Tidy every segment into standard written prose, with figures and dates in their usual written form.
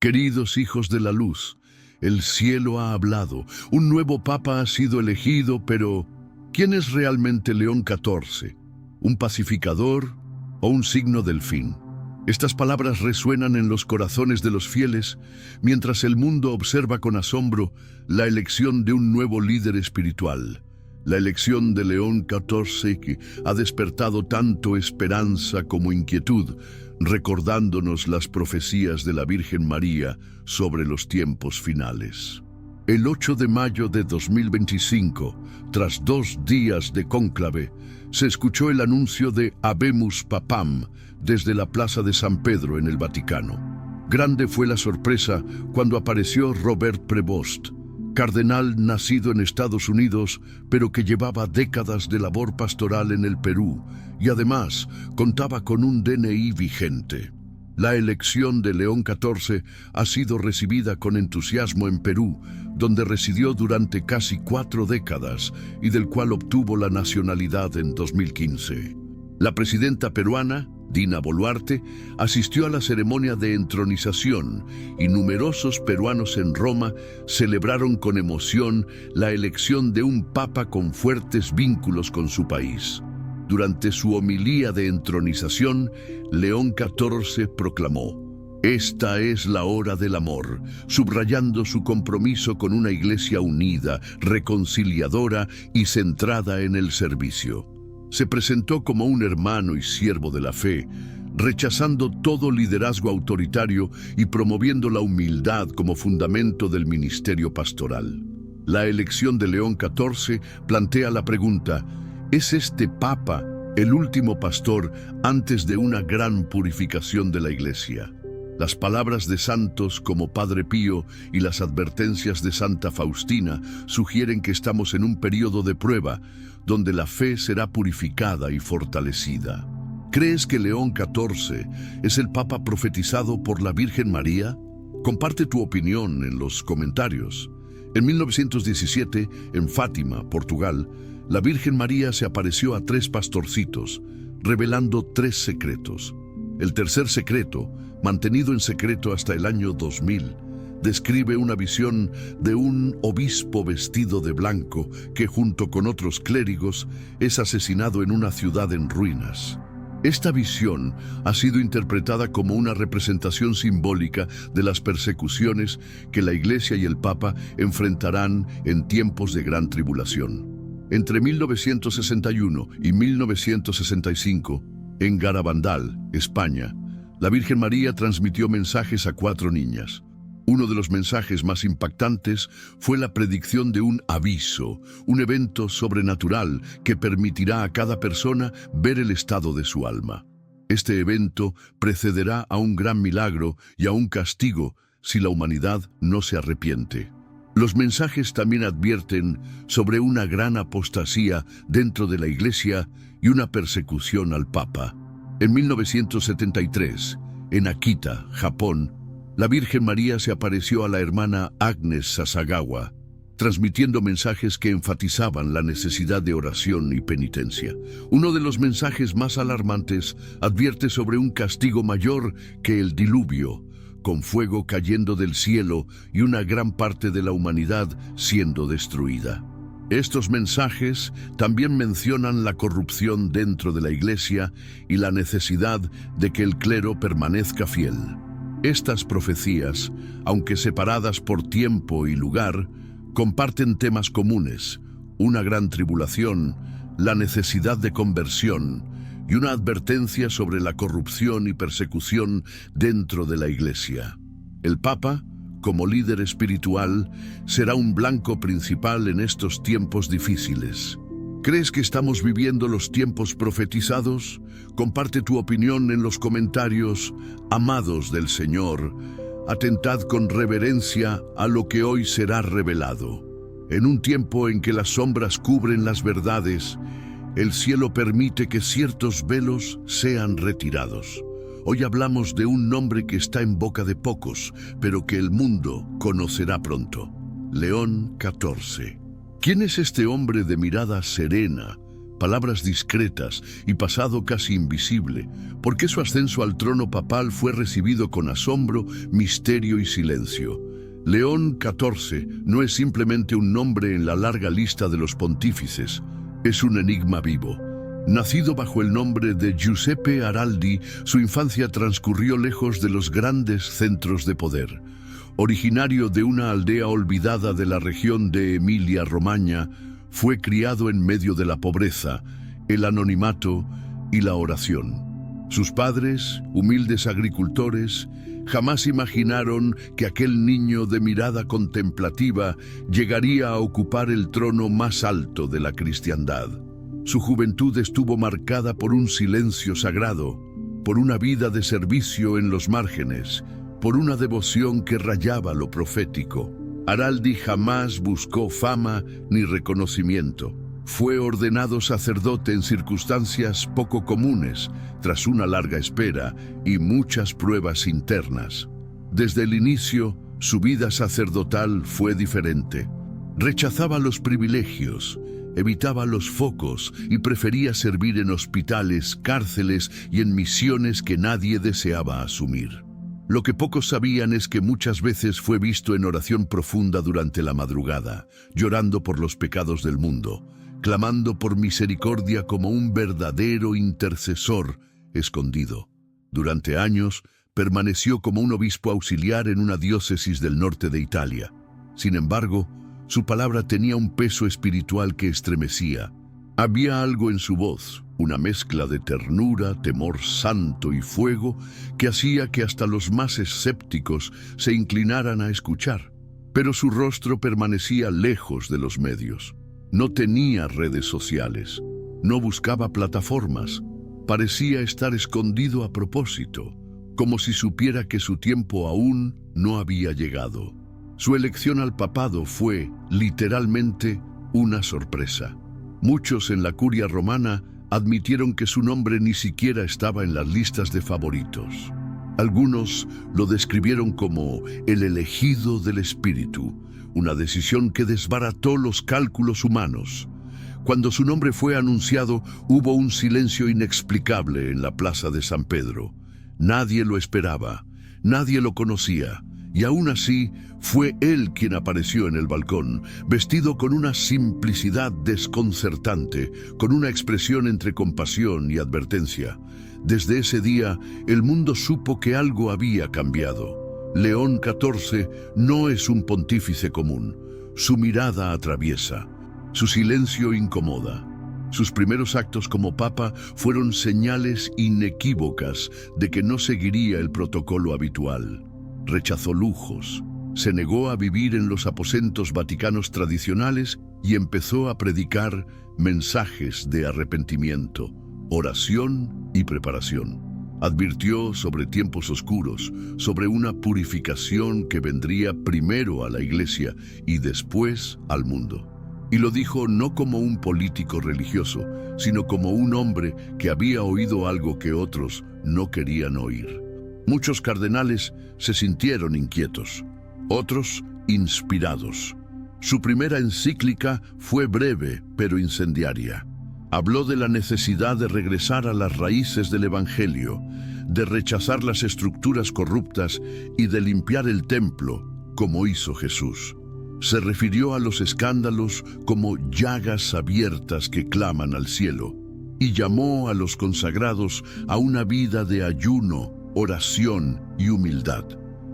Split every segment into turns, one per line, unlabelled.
Queridos hijos de la luz, el cielo ha hablado, un nuevo papa ha sido elegido, pero ¿quién es realmente León XIV? ¿Un pacificador o un signo del fin? Estas palabras resuenan en los corazones de los fieles, mientras el mundo observa con asombro la elección de un nuevo líder espiritual. La elección de León XIV que ha despertado tanto esperanza como inquietud, recordándonos las profecías de la Virgen María sobre los tiempos finales. El 8 de mayo de 2025, tras 2 días de cónclave, se escuchó el anuncio de Habemus Papam desde la Plaza de San Pedro en el Vaticano. Grande fue la sorpresa cuando apareció Robert Prevost, cardenal nacido en Estados Unidos, pero que llevaba décadas de labor pastoral en el Perú y además contaba con un DNI vigente. La elección de León XIV ha sido recibida con entusiasmo en Perú, donde residió durante casi 4 décadas y del cual obtuvo la nacionalidad en 2015. La presidenta peruana, Dina Boluarte, asistió a la ceremonia de entronización y numerosos peruanos en Roma celebraron con emoción la elección de un papa con fuertes vínculos con su país. Durante su homilía de entronización, León XIV proclamó: "Esta es la hora del amor", subrayando su compromiso con una iglesia unida, reconciliadora y centrada en el servicio. Se presentó como un hermano y siervo de la fe, rechazando todo liderazgo autoritario y promoviendo la humildad como fundamento del ministerio pastoral. La elección de León XIV plantea la pregunta: ¿es este Papa el último pastor antes de una gran purificación de la Iglesia? Las palabras de santos como Padre Pío y las advertencias de Santa Faustina sugieren que estamos en un periodo de prueba, donde la fe será purificada y fortalecida. ¿Crees que León XIV es el Papa profetizado por la Virgen María? Comparte tu opinión en los comentarios. En 1917, en Fátima, Portugal, la Virgen María se apareció a 3 pastorcitos, revelando 3 secretos. El tercer secreto, mantenido en secreto hasta el año 2000, describe una visión de un obispo vestido de blanco que, junto con otros clérigos, es asesinado en una ciudad en ruinas. Esta visión ha sido interpretada como una representación simbólica de las persecuciones que la Iglesia y el Papa enfrentarán en tiempos de gran tribulación. Entre 1961 y 1965, en Garabandal, España, la Virgen María transmitió mensajes a 4 niñas. Uno de los mensajes más impactantes fue la predicción de un aviso, un evento sobrenatural que permitirá a cada persona ver el estado de su alma. Este evento precederá a un gran milagro y a un castigo si la humanidad no se arrepiente. Los mensajes también advierten sobre una gran apostasía dentro de la Iglesia y una persecución al Papa. En 1973, en Akita, Japón, la Virgen María se apareció a la hermana Agnes Sasagawa, transmitiendo mensajes que enfatizaban la necesidad de oración y penitencia. Uno de los mensajes más alarmantes advierte sobre un castigo mayor que el diluvio, con fuego cayendo del cielo y una gran parte de la humanidad siendo destruida. Estos mensajes también mencionan la corrupción dentro de la Iglesia y la necesidad de que el clero permanezca fiel. Estas profecías, aunque separadas por tiempo y lugar, comparten temas comunes: una gran tribulación, la necesidad de conversión y una advertencia sobre la corrupción y persecución dentro de la Iglesia. El Papa, como líder espiritual, será un blanco principal en estos tiempos difíciles. ¿Crees que estamos viviendo los tiempos profetizados? Comparte tu opinión en los comentarios. Amados del Señor, atentad con reverencia a lo que hoy será revelado. En un tiempo en que las sombras cubren las verdades, el cielo permite que ciertos velos sean retirados. Hoy hablamos de un nombre que está en boca de pocos, pero que el mundo conocerá pronto: León XIV. ¿Quién es este hombre de mirada serena, palabras discretas y pasado casi invisible, porque su ascenso al trono papal fue recibido con asombro, misterio y silencio. León XIV no es simplemente un nombre en la larga lista de los pontífices, es un enigma vivo. Nacido bajo el nombre de Giuseppe Araldi, su infancia transcurrió lejos de los grandes centros de poder. Originario de una aldea olvidada de la región de Emilia-Romagna, fue criado en medio de la pobreza, el anonimato y la oración. Sus padres, humildes agricultores, jamás imaginaron que aquel niño de mirada contemplativa llegaría a ocupar el trono más alto de la cristiandad. Su juventud estuvo marcada por un silencio sagrado, por una vida de servicio en los márgenes, por una devoción que rayaba lo profético. Araldi jamás buscó fama ni reconocimiento. Fue ordenado sacerdote en circunstancias poco comunes, tras una larga espera y muchas pruebas internas. Desde el inicio, su vida sacerdotal fue diferente. Rechazaba los privilegios, evitaba los focos y prefería servir en hospitales, cárceles y en misiones que nadie deseaba asumir. Lo que pocos sabían es que muchas veces fue visto en oración profunda durante la madrugada, llorando por los pecados del mundo, clamando por misericordia como un verdadero intercesor escondido. Durante años, permaneció como un obispo auxiliar en una diócesis del norte de Italia. Sin embargo, su palabra tenía un peso espiritual que estremecía. Había algo en su voz, una mezcla de ternura, temor santo y fuego, que hacía que hasta los más escépticos se inclinaran a escuchar. Pero su rostro permanecía lejos de los medios. No tenía redes sociales, no buscaba plataformas. Parecía estar escondido a propósito, como si supiera que su tiempo aún no había llegado. Su elección al papado fue, literalmente, una sorpresa. Muchos en la curia romana admitieron que su nombre ni siquiera estaba en las listas de favoritos. Algunos lo describieron como el elegido del espíritu, una decisión que desbarató los cálculos humanos. Cuando su nombre fue anunciado, hubo un silencio inexplicable en la plaza de San Pedro. Nadie lo esperaba, nadie lo conocía. Y aún así, fue él quien apareció en el balcón, vestido con una simplicidad desconcertante, con una expresión entre compasión y advertencia. Desde ese día, el mundo supo que algo había cambiado. León XIV no es un pontífice común. Su mirada atraviesa, su silencio incomoda. Sus primeros actos como papa fueron señales inequívocas de que no seguiría el protocolo habitual. Rechazó lujos, se negó a vivir en los aposentos vaticanos tradicionales y empezó a predicar mensajes de arrepentimiento, oración y preparación. Advirtió sobre tiempos oscuros, sobre una purificación que vendría primero a la Iglesia y después al mundo. Y lo dijo no como un político religioso, sino como un hombre que había oído algo que otros no querían oír. Muchos cardenales se sintieron inquietos, otros inspirados. Su primera encíclica fue breve pero incendiaria. Habló de la necesidad de regresar a las raíces del Evangelio, de rechazar las estructuras corruptas y de limpiar el templo, como hizo Jesús. Se refirió a los escándalos como llagas abiertas que claman al cielo y llamó a los consagrados a una vida de ayuno, oración y humildad.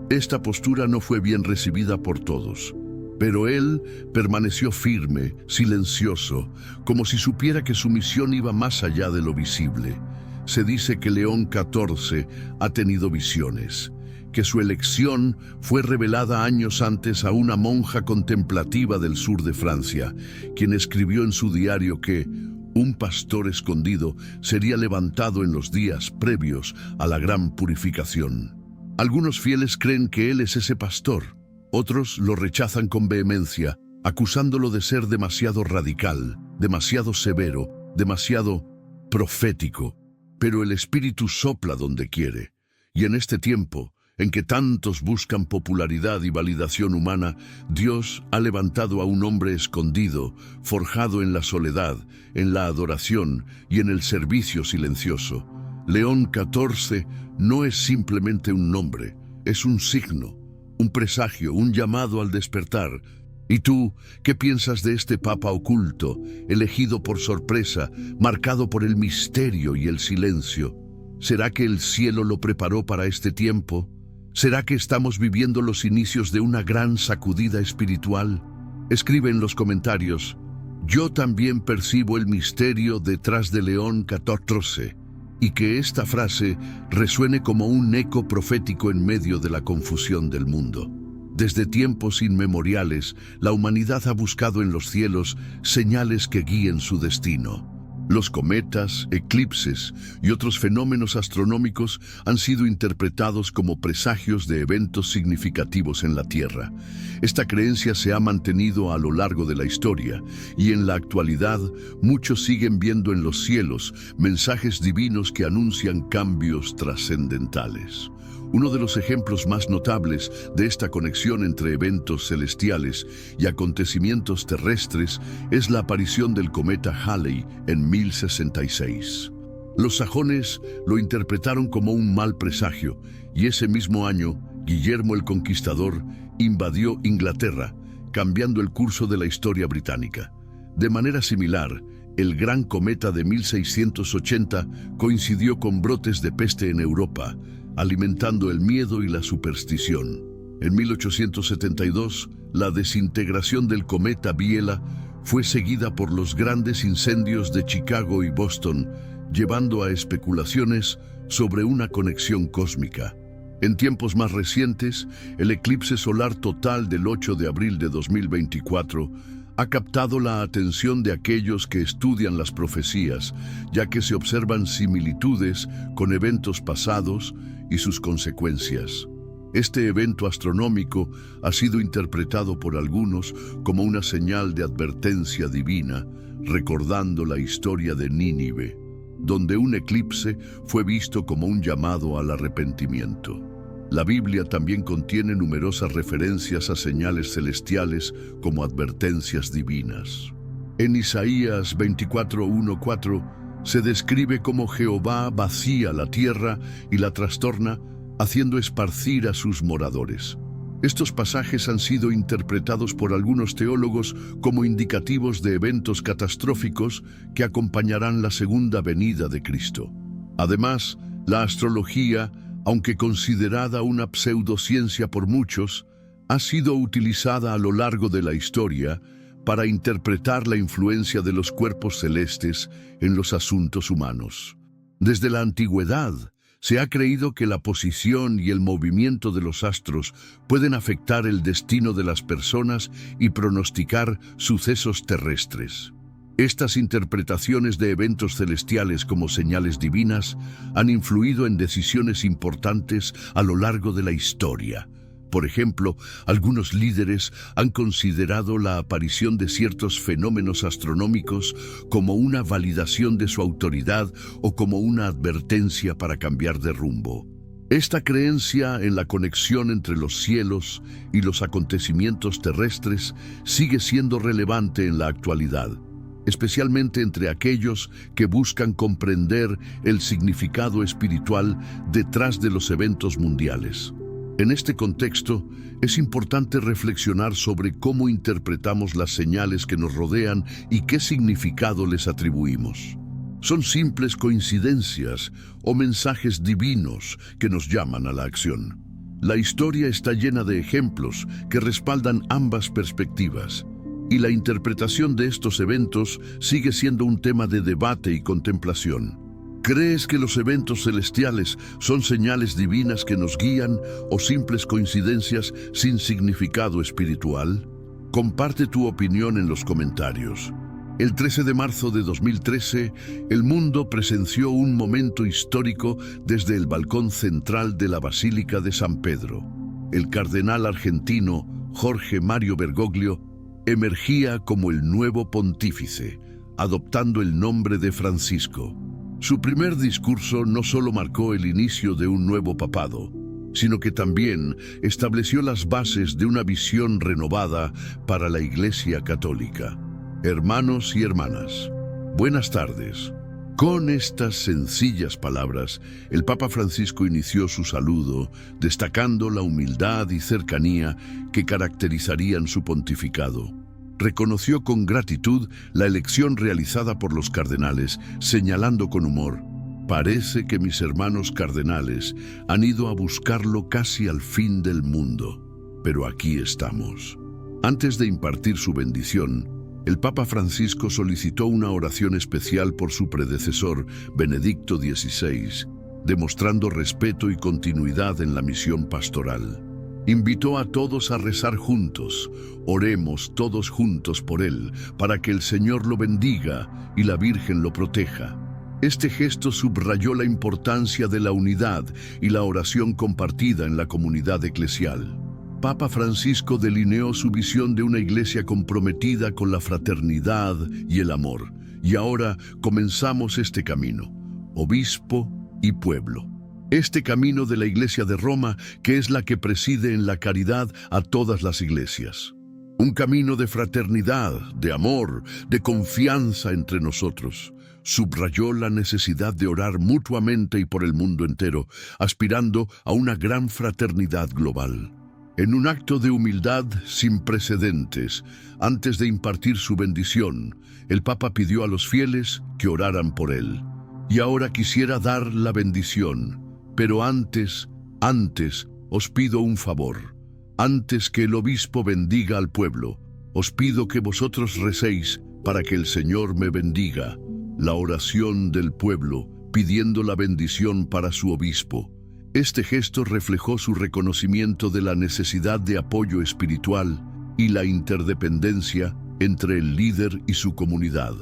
Esta postura no fue bien recibida por todos, pero él permaneció firme, silencioso, como si supiera que su misión iba más allá de lo visible. Se dice que León XIV ha tenido visiones, que su elección fue revelada años antes a una monja contemplativa del sur de Francia, quien escribió en su diario que un pastor escondido sería levantado en los días previos a la gran purificación. Algunos fieles creen que él es ese pastor. Otros lo rechazan con vehemencia, acusándolo de ser demasiado radical, demasiado severo, demasiado profético. Pero el Espíritu sopla donde quiere, y en este tiempo, en que tantos buscan popularidad y validación humana, Dios ha levantado a un hombre escondido, forjado en la soledad, en la adoración y en el servicio silencioso. León XIV no es simplemente un nombre, es un signo, un presagio, un llamado al despertar. ¿Y tú, qué piensas de este Papa oculto, elegido por sorpresa, marcado por el misterio y el silencio? ¿Será que el cielo lo preparó para este tiempo? ¿Será que estamos viviendo los inicios de una gran sacudida espiritual? Escribe en los comentarios: yo también percibo el misterio detrás de León XIV, y que esta frase resuene como un eco profético en medio de la confusión del mundo. Desde tiempos inmemoriales, la humanidad ha buscado en los cielos señales que guíen su destino. Los cometas, eclipses y otros fenómenos astronómicos han sido interpretados como presagios de eventos significativos en la Tierra. Esta creencia se ha mantenido a lo largo de la historia y en la actualidad muchos siguen viendo en los cielos mensajes divinos que anuncian cambios trascendentales. Uno de los ejemplos más notables de esta conexión entre eventos celestiales y acontecimientos terrestres es la aparición del cometa Halley en 1066. Los sajones lo interpretaron como un mal presagio y ese mismo año Guillermo el Conquistador invadió Inglaterra, cambiando el curso de la historia británica. De manera similar, el gran cometa de 1680 coincidió con brotes de peste en Europa, alimentando el miedo y la superstición. En 1872, la desintegración del cometa Biela fue seguida por los grandes incendios de Chicago y Boston, llevando a especulaciones sobre una conexión cósmica. En tiempos más recientes, el eclipse solar total del 8 de abril de 2024 ha captado la atención de aquellos que estudian las profecías, ya que se observan similitudes con eventos pasados y sus consecuencias. Este evento astronómico ha sido interpretado por algunos como una señal de advertencia divina, recordando la historia de Nínive, donde un eclipse fue visto como un llamado al arrepentimiento. La Biblia también contiene numerosas referencias a señales celestiales como advertencias divinas. En Isaías 24:1-4 se describe cómo Jehová vacía la tierra y la trastorna, haciendo esparcir a sus moradores. Estos pasajes han sido interpretados por algunos teólogos como indicativos de eventos catastróficos que acompañarán la segunda venida de Cristo. Además, la astrología, aunque considerada una pseudociencia por muchos, ha sido utilizada a lo largo de la historia para interpretar la influencia de los cuerpos celestes en los asuntos humanos. Desde la antigüedad, se ha creído que la posición y el movimiento de los astros pueden afectar el destino de las personas y pronosticar sucesos terrestres. Estas interpretaciones de eventos celestiales como señales divinas han influido en decisiones importantes a lo largo de la historia. Por ejemplo, algunos líderes han considerado la aparición de ciertos fenómenos astronómicos como una validación de su autoridad o como una advertencia para cambiar de rumbo. Esta creencia en la conexión entre los cielos y los acontecimientos terrestres sigue siendo relevante en la actualidad, especialmente entre aquellos que buscan comprender el significado espiritual detrás de los eventos mundiales. En este contexto, es importante reflexionar sobre cómo interpretamos las señales que nos rodean y qué significado les atribuimos. ¿Son simples coincidencias o mensajes divinos que nos llaman a la acción? La historia está llena de ejemplos que respaldan ambas perspectivas, y la interpretación de estos eventos sigue siendo un tema de debate y contemplación. ¿Crees que los eventos celestiales son señales divinas que nos guían o simples coincidencias sin significado espiritual? Comparte tu opinión en los comentarios. El 13 de marzo de 2013, el mundo presenció un momento histórico desde el balcón central de la Basílica de San Pedro. El cardenal argentino Jorge Mario Bergoglio emergía como el nuevo pontífice, adoptando el nombre de Francisco. Su primer discurso no solo marcó el inicio de un nuevo papado, sino que también estableció las bases de una visión renovada para la Iglesia Católica. Hermanos y hermanas, buenas tardes. Con estas sencillas palabras, el Papa Francisco inició su saludo, destacando la humildad y cercanía que caracterizarían su pontificado. Reconoció con gratitud la elección realizada por los cardenales, señalando con humor: «Parece que mis hermanos cardenales han ido a buscarlo casi al fin del mundo, pero aquí estamos». Antes de impartir su bendición, el Papa Francisco solicitó una oración especial por su predecesor, Benedicto XVI, demostrando respeto y continuidad en la misión pastoral. Invitó a todos a rezar juntos. Oremos todos juntos por él, para que el Señor lo bendiga y la Virgen lo proteja. Este gesto subrayó la importancia de la unidad y la oración compartida en la comunidad eclesial. Papa Francisco delineó su visión de una iglesia comprometida con la fraternidad y el amor. Y ahora comenzamos este camino, obispo y pueblo. Este camino de la Iglesia de Roma, que es la que preside en la caridad a todas las iglesias. Un camino de fraternidad, de amor, de confianza entre nosotros. Subrayó la necesidad de orar mutuamente y por el mundo entero, aspirando a una gran fraternidad global. En un acto de humildad sin precedentes, antes de impartir su bendición, el Papa pidió a los fieles que oraran por él. Y ahora quisiera dar la bendición, pero antes, os pido un favor. Antes que el obispo bendiga al pueblo, os pido que vosotros recéis para que el Señor me bendiga. La oración del pueblo pidiendo la bendición para su obispo. Este gesto reflejó su reconocimiento de la necesidad de apoyo espiritual y la interdependencia entre el líder y su comunidad.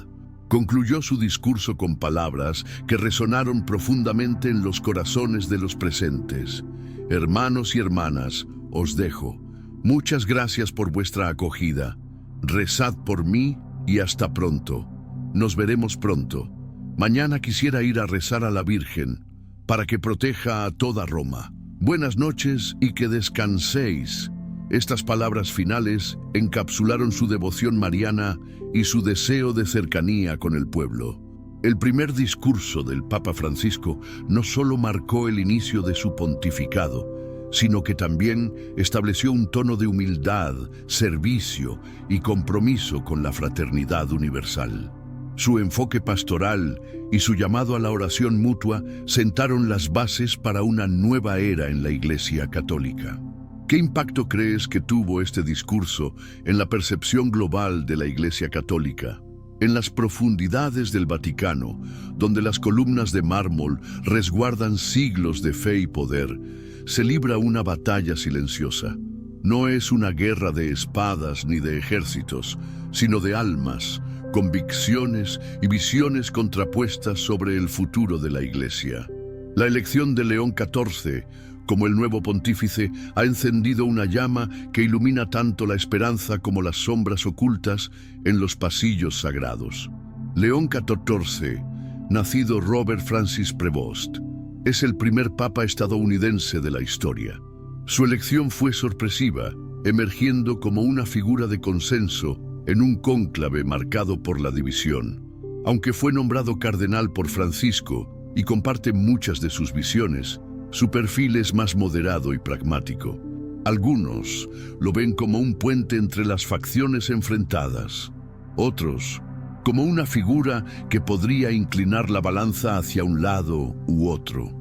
Concluyó su discurso con palabras que resonaron profundamente en los corazones de los presentes. Hermanos y hermanas, os dejo. Muchas gracias por vuestra acogida. Rezad por mí y hasta pronto. Nos veremos pronto. Mañana quisiera ir a rezar a la Virgen para que proteja a toda Roma. Buenas noches y que descanséis. Estas palabras finales encapsularon su devoción mariana y su deseo de cercanía con el pueblo. El primer discurso del Papa Francisco no solo marcó el inicio de su pontificado, sino que también estableció un tono de humildad, servicio y compromiso con la fraternidad universal. Su enfoque pastoral y su llamado a la oración mutua sentaron las bases para una nueva era en la Iglesia Católica. ¿Qué impacto crees que tuvo este discurso en la percepción global de la Iglesia Católica? En las profundidades del Vaticano, donde las columnas de mármol resguardan siglos de fe y poder, se libra una batalla silenciosa. No es una guerra de espadas ni de ejércitos, sino de almas, convicciones y visiones contrapuestas sobre el futuro de la Iglesia. La elección de León XIV como el nuevo pontífice ha encendido una llama que ilumina tanto la esperanza como las sombras ocultas en los pasillos sagrados. León XIV, nacido Robert Francis Prevost, es el primer papa estadounidense de la historia. Su elección fue sorpresiva, emergiendo como una figura de consenso en un cónclave marcado por la división. Aunque fue nombrado cardenal por Francisco y comparte muchas de sus visiones, su perfil es más moderado y pragmático. Algunos lo ven como un puente entre las facciones enfrentadas. Otros, como una figura que podría inclinar la balanza hacia un lado u otro.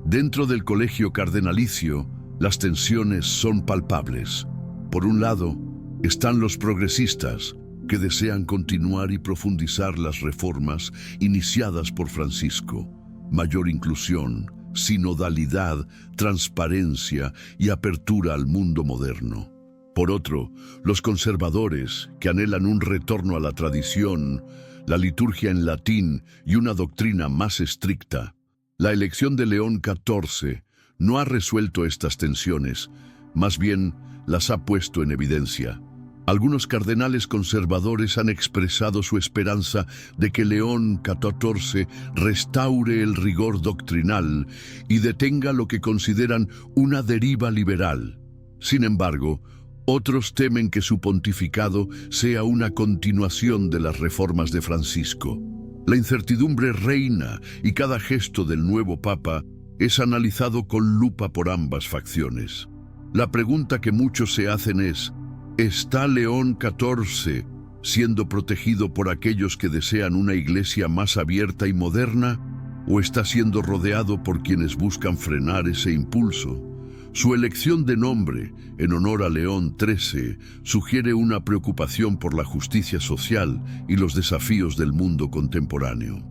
Dentro del colegio cardenalicio, las tensiones son palpables. Por un lado, están los progresistas, que desean continuar y profundizar las reformas iniciadas por Francisco. Mayor inclusión, sinodalidad, transparencia y apertura al mundo moderno. Por otro, los conservadores, que anhelan un retorno a la tradición, la liturgia en latín y una doctrina más estricta. La elección de León XIV no ha resuelto estas tensiones, más bien las ha puesto en evidencia. Algunos cardenales conservadores han expresado su esperanza de que León XIV restaure el rigor doctrinal y detenga lo que consideran una deriva liberal. Sin embargo, otros temen que su pontificado sea una continuación de las reformas de Francisco. La incertidumbre reina y cada gesto del nuevo Papa es analizado con lupa por ambas facciones. La pregunta que muchos se hacen es: ¿está León XIV siendo protegido por aquellos que desean una iglesia más abierta y moderna, o está siendo rodeado por quienes buscan frenar ese impulso? Su elección de nombre, en honor a León XIII, sugiere una preocupación por la justicia social y los desafíos del mundo contemporáneo.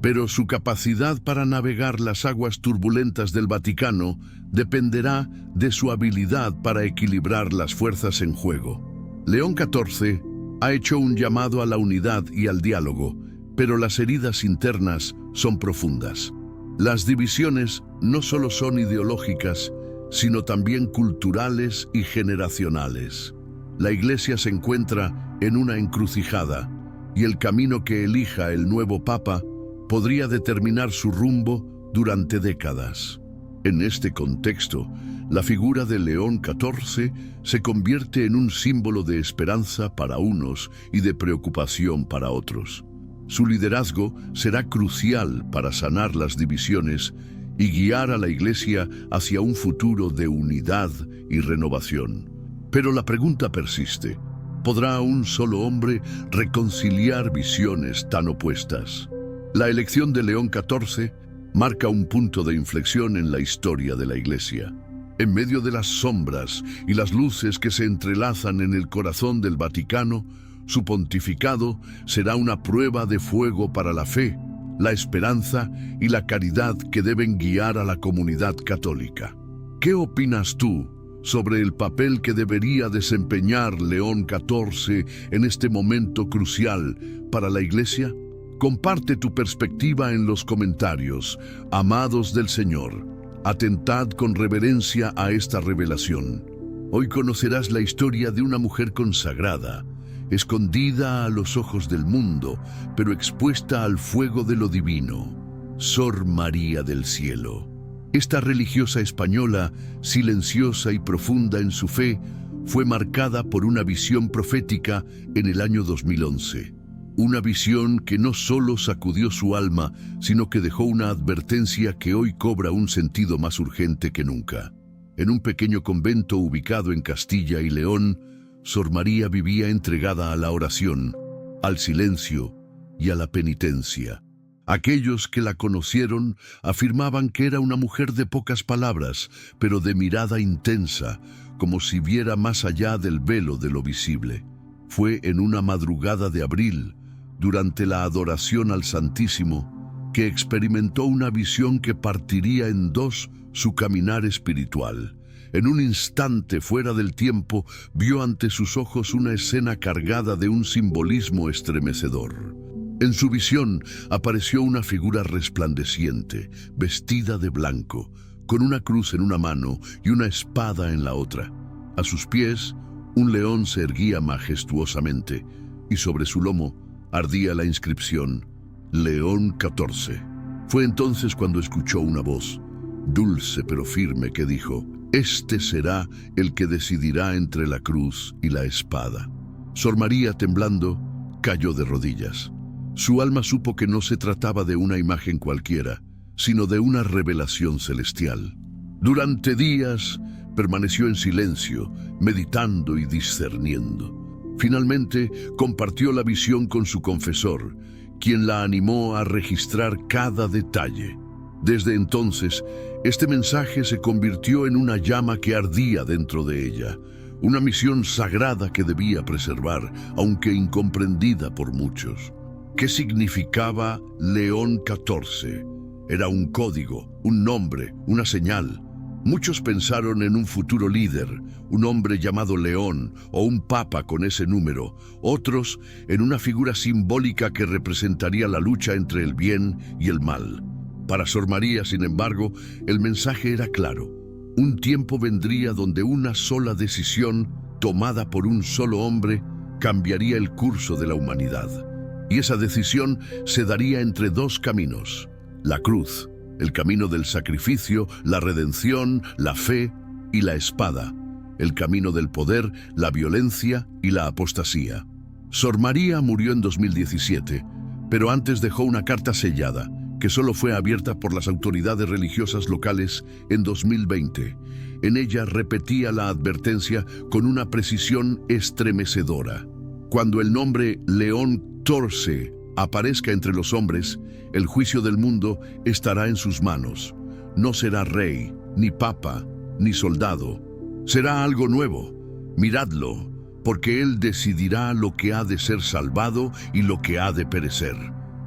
Pero su capacidad para navegar las aguas turbulentas del Vaticano dependerá de su habilidad para equilibrar las fuerzas en juego. León XIV ha hecho un llamado a la unidad y al diálogo, pero las heridas internas son profundas. Las divisiones no solo son ideológicas, sino también culturales y generacionales. La Iglesia se encuentra en una encrucijada, y el camino que elija el nuevo Papa podría determinar su rumbo durante décadas. En este contexto, la figura de León XIV se convierte en un símbolo de esperanza para unos y de preocupación para otros. Su liderazgo será crucial para sanar las divisiones y guiar a la Iglesia hacia un futuro de unidad y renovación. Pero la pregunta persiste: ¿podrá un solo hombre reconciliar visiones tan opuestas? La elección de León XIV marca un punto de inflexión en la historia de la Iglesia. En medio de las sombras y las luces que se entrelazan en el corazón del Vaticano, su pontificado será una prueba de fuego para la fe, la esperanza y la caridad que deben guiar a la comunidad católica. ¿Qué opinas tú sobre el papel que debería desempeñar León XIV en este momento crucial para la Iglesia? Comparte tu perspectiva en los comentarios. Amados del Señor, atentad con reverencia a esta revelación. Hoy conocerás la historia de una mujer consagrada, escondida a los ojos del mundo, pero expuesta al fuego de lo divino. Sor María del Cielo. Esta religiosa española, silenciosa y profunda en su fe, fue marcada por una visión profética en el año 2011. Una visión que no solo sacudió su alma, sino que dejó una advertencia que hoy cobra un sentido más urgente que nunca. En un pequeño convento ubicado en Castilla y León, Sor María vivía entregada a la oración, al silencio y a la penitencia. Aquellos que la conocieron afirmaban que era una mujer de pocas palabras, pero de mirada intensa, como si viera más allá del velo de lo visible. Fue en una madrugada de abril, durante la adoración al Santísimo, que experimentó una visión que partiría en dos su caminar espiritual. En un instante fuera del tiempo, vio ante sus ojos una escena cargada de un simbolismo estremecedor. En su visión apareció una figura resplandeciente, vestida de blanco, con una cruz en una mano y una espada en la otra. A sus pies, un león se erguía majestuosamente, y sobre su lomo ardía la inscripción León XIV. Fue entonces cuando escuchó una voz, dulce pero firme, que dijo: «Este será el que decidirá entre la cruz y la espada». Sor María, temblando, cayó de rodillas. Su alma supo que no se trataba de una imagen cualquiera, sino de una revelación celestial. Durante días permaneció en silencio, meditando y discerniendo. Finalmente compartió la visión con su confesor, quien la animó a registrar cada detalle. Desde entonces, este mensaje se convirtió en una llama que ardía dentro de ella, una misión sagrada que debía preservar, aunque incomprendida por muchos. ¿Qué significaba León XIV? Era un código, un nombre, una señal. Muchos pensaron en un futuro líder, un hombre llamado León o un papa con ese número. Otros en una figura simbólica que representaría la lucha entre el bien y el mal. Para Sor María, sin embargo, el mensaje era claro. Un tiempo vendría donde una sola decisión tomada por un solo hombre, cambiaría el curso de la humanidad. Y esa decisión se daría entre dos caminos: la cruz, el camino del sacrificio, la redención, la fe, y la espada, el camino del poder, la violencia y la apostasía. Sor María murió en 2017, pero antes dejó una carta sellada, que solo fue abierta por las autoridades religiosas locales en 2020. En ella repetía la advertencia con una precisión estremecedora: cuando el nombre León XIV aparezca entre los hombres, el juicio del mundo estará en sus manos. No será rey, ni papa, ni soldado. Será algo nuevo. Miradlo, porque él decidirá lo que ha de ser salvado y lo que ha de perecer.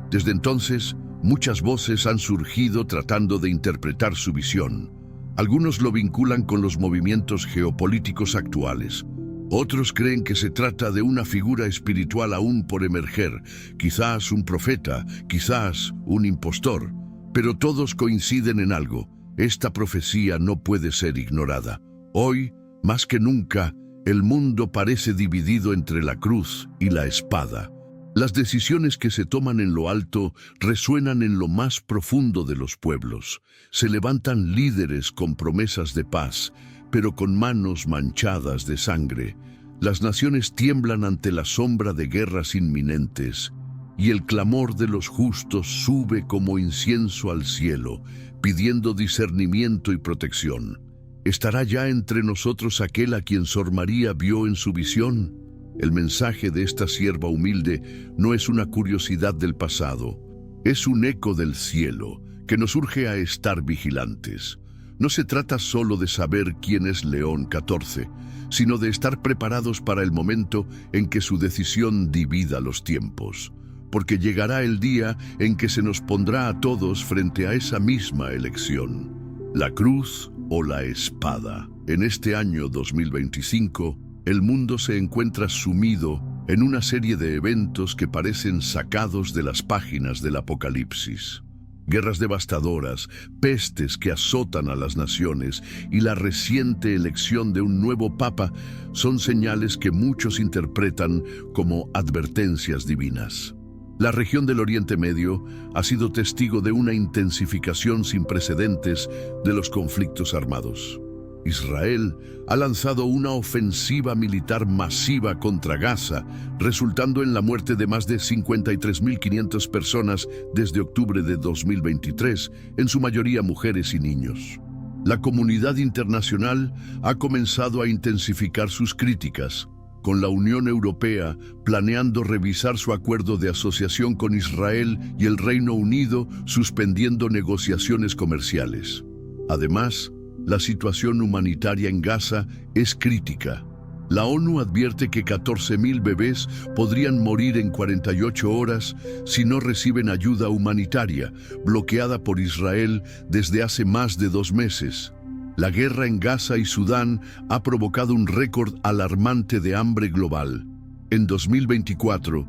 Desde entonces, muchas voces han surgido tratando de interpretar su visión. Algunos lo vinculan con los movimientos geopolíticos actuales. Otros creen que se trata de una figura espiritual aún por emerger, quizás un profeta, quizás un impostor. Pero todos coinciden en algo: esta profecía no puede ser ignorada. Hoy, más que nunca, el mundo parece dividido entre la cruz y la espada. Las decisiones que se toman en lo alto resuenan en lo más profundo de los pueblos. Se levantan líderes con promesas de paz, pero con manos manchadas de sangre. Las naciones tiemblan ante la sombra de guerras inminentes, y el clamor de los justos sube como incienso al cielo, pidiendo discernimiento y protección. ¿Estará ya entre nosotros aquel a quien Sor María vio en su visión? El mensaje de esta sierva humilde no es una curiosidad del pasado, es un eco del cielo que nos urge a estar vigilantes. No se trata solo de saber quién es León XIV, sino de estar preparados para el momento en que su decisión divida los tiempos. Porque llegará el día en que se nos pondrá a todos frente a esa misma elección: la cruz o la espada. En este año 2025, el mundo se encuentra sumido en una serie de eventos que parecen sacados de las páginas del Apocalipsis. Guerras devastadoras, pestes que azotan a las naciones y la reciente elección de un nuevo papa son señales que muchos interpretan como advertencias divinas. La región del Oriente Medio ha sido testigo de una intensificación sin precedentes de los conflictos armados. Israel ha lanzado una ofensiva militar masiva contra Gaza, resultando en la muerte de más de 53.500 personas desde octubre de 2023, en su mayoría mujeres y niños. La comunidad internacional ha comenzado a intensificar sus críticas, con la Unión Europea planeando revisar su acuerdo de asociación con Israel y el Reino Unido suspendiendo negociaciones comerciales. Además, la situación humanitaria en Gaza es crítica. La ONU advierte que 14.000 bebés podrían morir en 48 horas si no reciben ayuda humanitaria, bloqueada por Israel desde hace más de 2 meses. La guerra en Gaza y Sudán ha provocado un récord alarmante de hambre global. En 2024,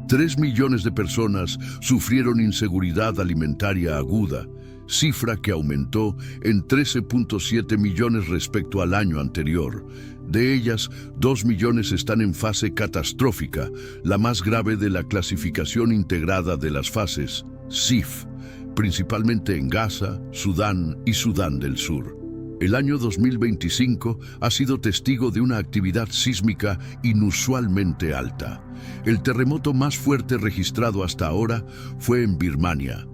3 millones de personas sufrieron inseguridad alimentaria aguda, cifra que aumentó en 13.7 millones respecto al año anterior. De ellas, 2 millones están en fase catastrófica, la más grave de la clasificación integrada de las fases, CIF, principalmente en Gaza, Sudán y Sudán del Sur. El año 2025 ha sido testigo de una actividad sísmica inusualmente alta. El terremoto más fuerte registrado hasta ahora fue en Birmania,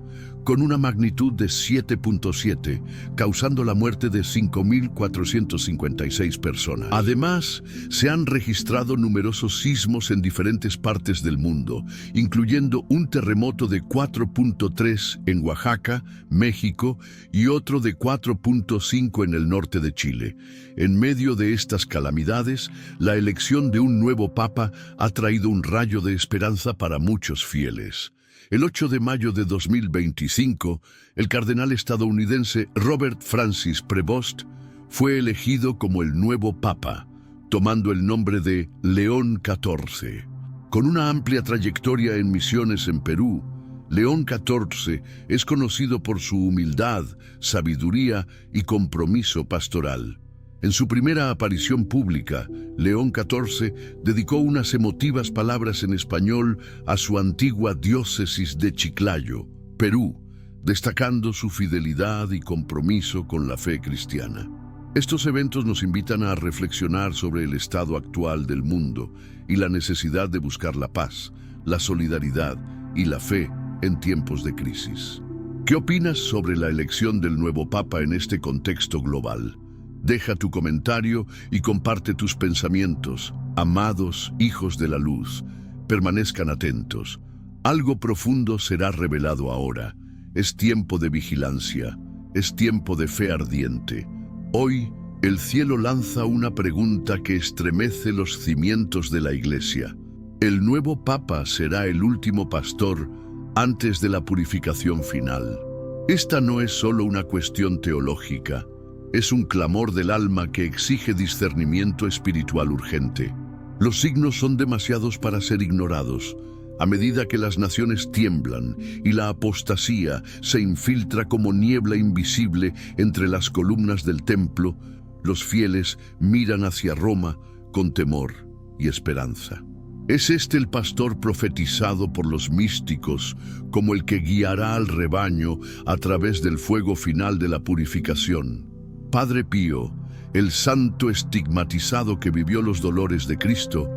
con una magnitud de 7.7, causando la muerte de 5.456 personas. Además, se han registrado numerosos sismos en diferentes partes del mundo, incluyendo un terremoto de 4.3 en Oaxaca, México, y otro de 4.5 en el norte de Chile. En medio de estas calamidades, la elección de un nuevo papa ha traído un rayo de esperanza para muchos fieles. El 8 de mayo de 2025, el cardenal estadounidense Robert Francis Prevost fue elegido como el nuevo papa, tomando el nombre de León XIV. Con una amplia trayectoria en misiones en Perú, León XIV es conocido por su humildad, sabiduría y compromiso pastoral. En su primera aparición pública, León XIV dedicó unas emotivas palabras en español a su antigua diócesis de Chiclayo, Perú, destacando su fidelidad y compromiso con la fe cristiana. Estos eventos nos invitan a reflexionar sobre el estado actual del mundo y la necesidad de buscar la paz, la solidaridad y la fe en tiempos de crisis. ¿Qué opinas sobre la elección del nuevo Papa en este contexto global? Deja tu comentario y comparte tus pensamientos. Amados hijos de la luz, permanezcan atentos. Algo profundo será revelado ahora. Es tiempo de vigilancia, es tiempo de fe ardiente. Hoy, el cielo lanza una pregunta que estremece los cimientos de la Iglesia. ¿El nuevo Papa será el último pastor antes de la purificación final? Esta no es solo una cuestión teológica, es un clamor del alma que exige discernimiento espiritual urgente. Los signos son demasiados para ser ignorados. A medida que las naciones tiemblan y la apostasía se infiltra como niebla invisible entre las columnas del templo, los fieles miran hacia Roma con temor y esperanza. ¿Es este el pastor profetizado por los místicos como el que guiará al rebaño a través del fuego final de la purificación? Padre Pío, el santo estigmatizado que vivió los dolores de Cristo,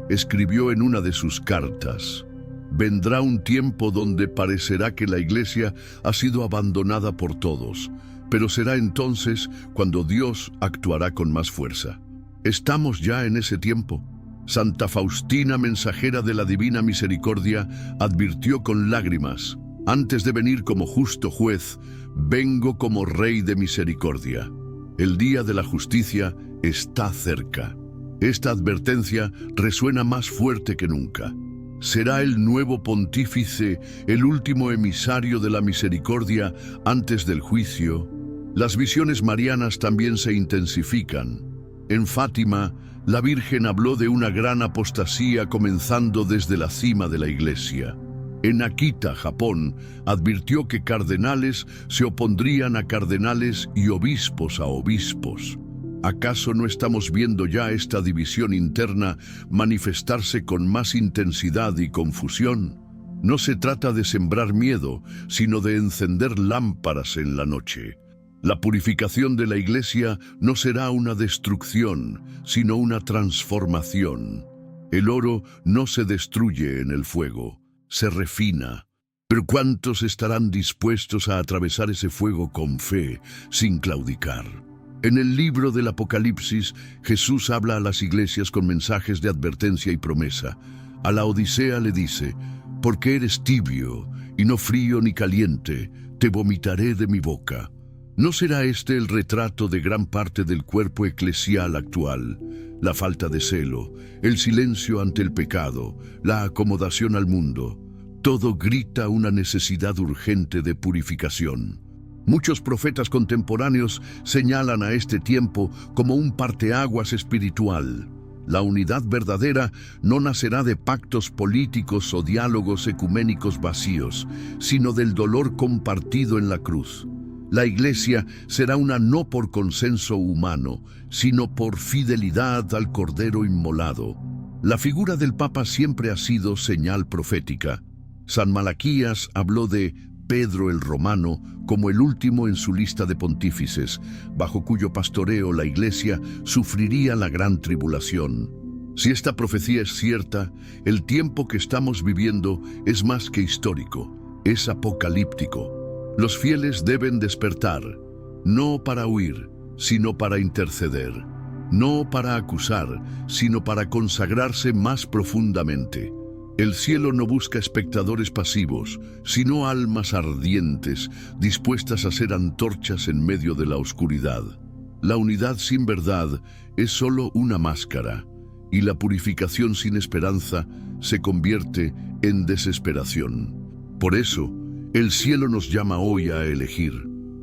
escribió en una de sus cartas: vendrá un tiempo donde parecerá que la Iglesia ha sido abandonada por todos, pero será entonces cuando Dios actuará con más fuerza. ¿Estamos ya en ese tiempo? Santa Faustina, mensajera de la Divina Misericordia, advirtió con lágrimas: antes de venir como justo juez, vengo como Rey de misericordia. El día de la justicia está cerca. Esta advertencia resuena más fuerte que nunca. ¿Será el nuevo pontífice el último emisario de la misericordia antes del juicio? Las visiones marianas también se intensifican. En Fátima, la Virgen habló de una gran apostasía comenzando desde la cima de la Iglesia. En Akita, Japón, advirtió que cardenales se opondrían a cardenales y obispos a obispos. ¿Acaso no estamos viendo ya esta división interna manifestarse con más intensidad y confusión? No se trata de sembrar miedo, sino de encender lámparas en la noche. La purificación de la Iglesia no será una destrucción, sino una transformación. El oro no se destruye en el fuego, se refina. Pero ¿cuántos estarán dispuestos a atravesar ese fuego con fe, sin claudicar? En el libro del Apocalipsis, Jesús habla a las iglesias con mensajes de advertencia y promesa. A la Odisea le dice: porque eres tibio, y no frío ni caliente, te vomitaré de mi boca. ¿No será este el retrato de gran parte del cuerpo eclesial actual? La falta de celo, el silencio ante el pecado, la acomodación al mundo. Todo grita una necesidad urgente de purificación. Muchos profetas contemporáneos señalan a este tiempo como un parteaguas espiritual. La unidad verdadera no nacerá de pactos políticos o diálogos ecuménicos vacíos, sino del dolor compartido en la cruz. La Iglesia será una no por consenso humano, sino por fidelidad al Cordero inmolado. La figura del Papa siempre ha sido señal profética. San Malaquías habló de Pedro el Romano como el último en su lista de pontífices, bajo cuyo pastoreo la Iglesia sufriría la gran tribulación. Si esta profecía es cierta, el tiempo que estamos viviendo es más que histórico, es apocalíptico. Los fieles deben despertar, no para huir, sino para interceder, no para acusar, sino para consagrarse más profundamente. El cielo no busca espectadores pasivos, sino almas ardientes, dispuestas a ser antorchas en medio de la oscuridad. La unidad sin verdad es solo una máscara, y la purificación sin esperanza se convierte en desesperación. Por eso, el cielo nos llama hoy a elegir: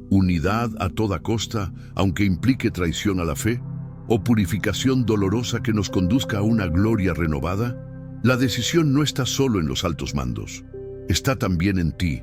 unidad a toda costa, aunque implique traición a la fe, o purificación dolorosa que nos conduzca a una gloria renovada. La decisión no está solo en los altos mandos, está también en ti,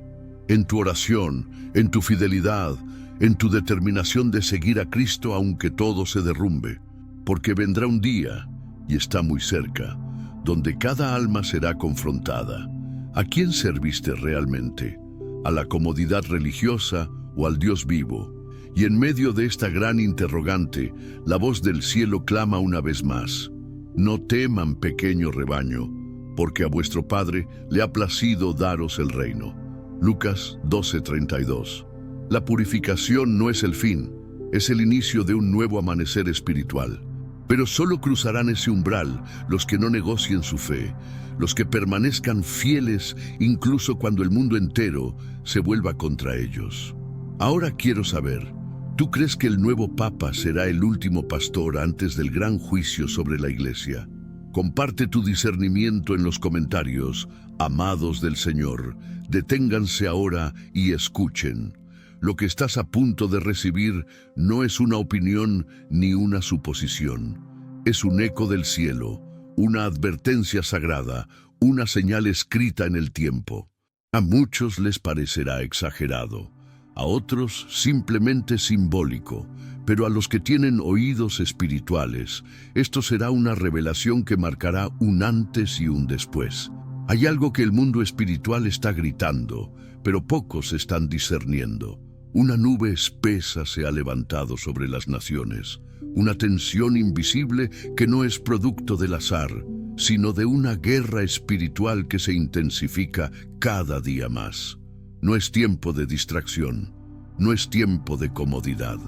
en tu oración, en tu fidelidad, en tu determinación de seguir a Cristo aunque todo se derrumbe, porque vendrá un día, y está muy cerca, donde cada alma será confrontada. ¿A quién serviste realmente? ¿A la comodidad religiosa o al Dios vivo? Y en medio de esta gran interrogante, la voz del cielo clama una vez más: no teman, pequeño rebaño, porque a vuestro Padre le ha placido daros el reino. Lucas 12:32. La purificación no es el fin, es el inicio de un nuevo amanecer espiritual. Pero solo cruzarán ese umbral los que no negocien su fe, los que permanezcan fieles incluso cuando el mundo entero se vuelva contra ellos. Ahora quiero saber, ¿tú crees que el nuevo Papa será el último pastor antes del gran juicio sobre la Iglesia? Comparte tu discernimiento en los comentarios. Amados del Señor, deténganse ahora y escuchen. Lo que estás a punto de recibir no es una opinión ni una suposición. Es un eco del cielo, una advertencia sagrada, una señal escrita en el tiempo. A muchos les parecerá exagerado, a otros simplemente simbólico, pero a los que tienen oídos espirituales, esto será una revelación que marcará un antes y un después. Hay algo que el mundo espiritual está gritando, pero pocos están discerniendo. Una nube espesa se ha levantado sobre las naciones, una tensión invisible que no es producto del azar, sino de una guerra espiritual que se intensifica cada día más. No es tiempo de distracción, no es tiempo de comodidad.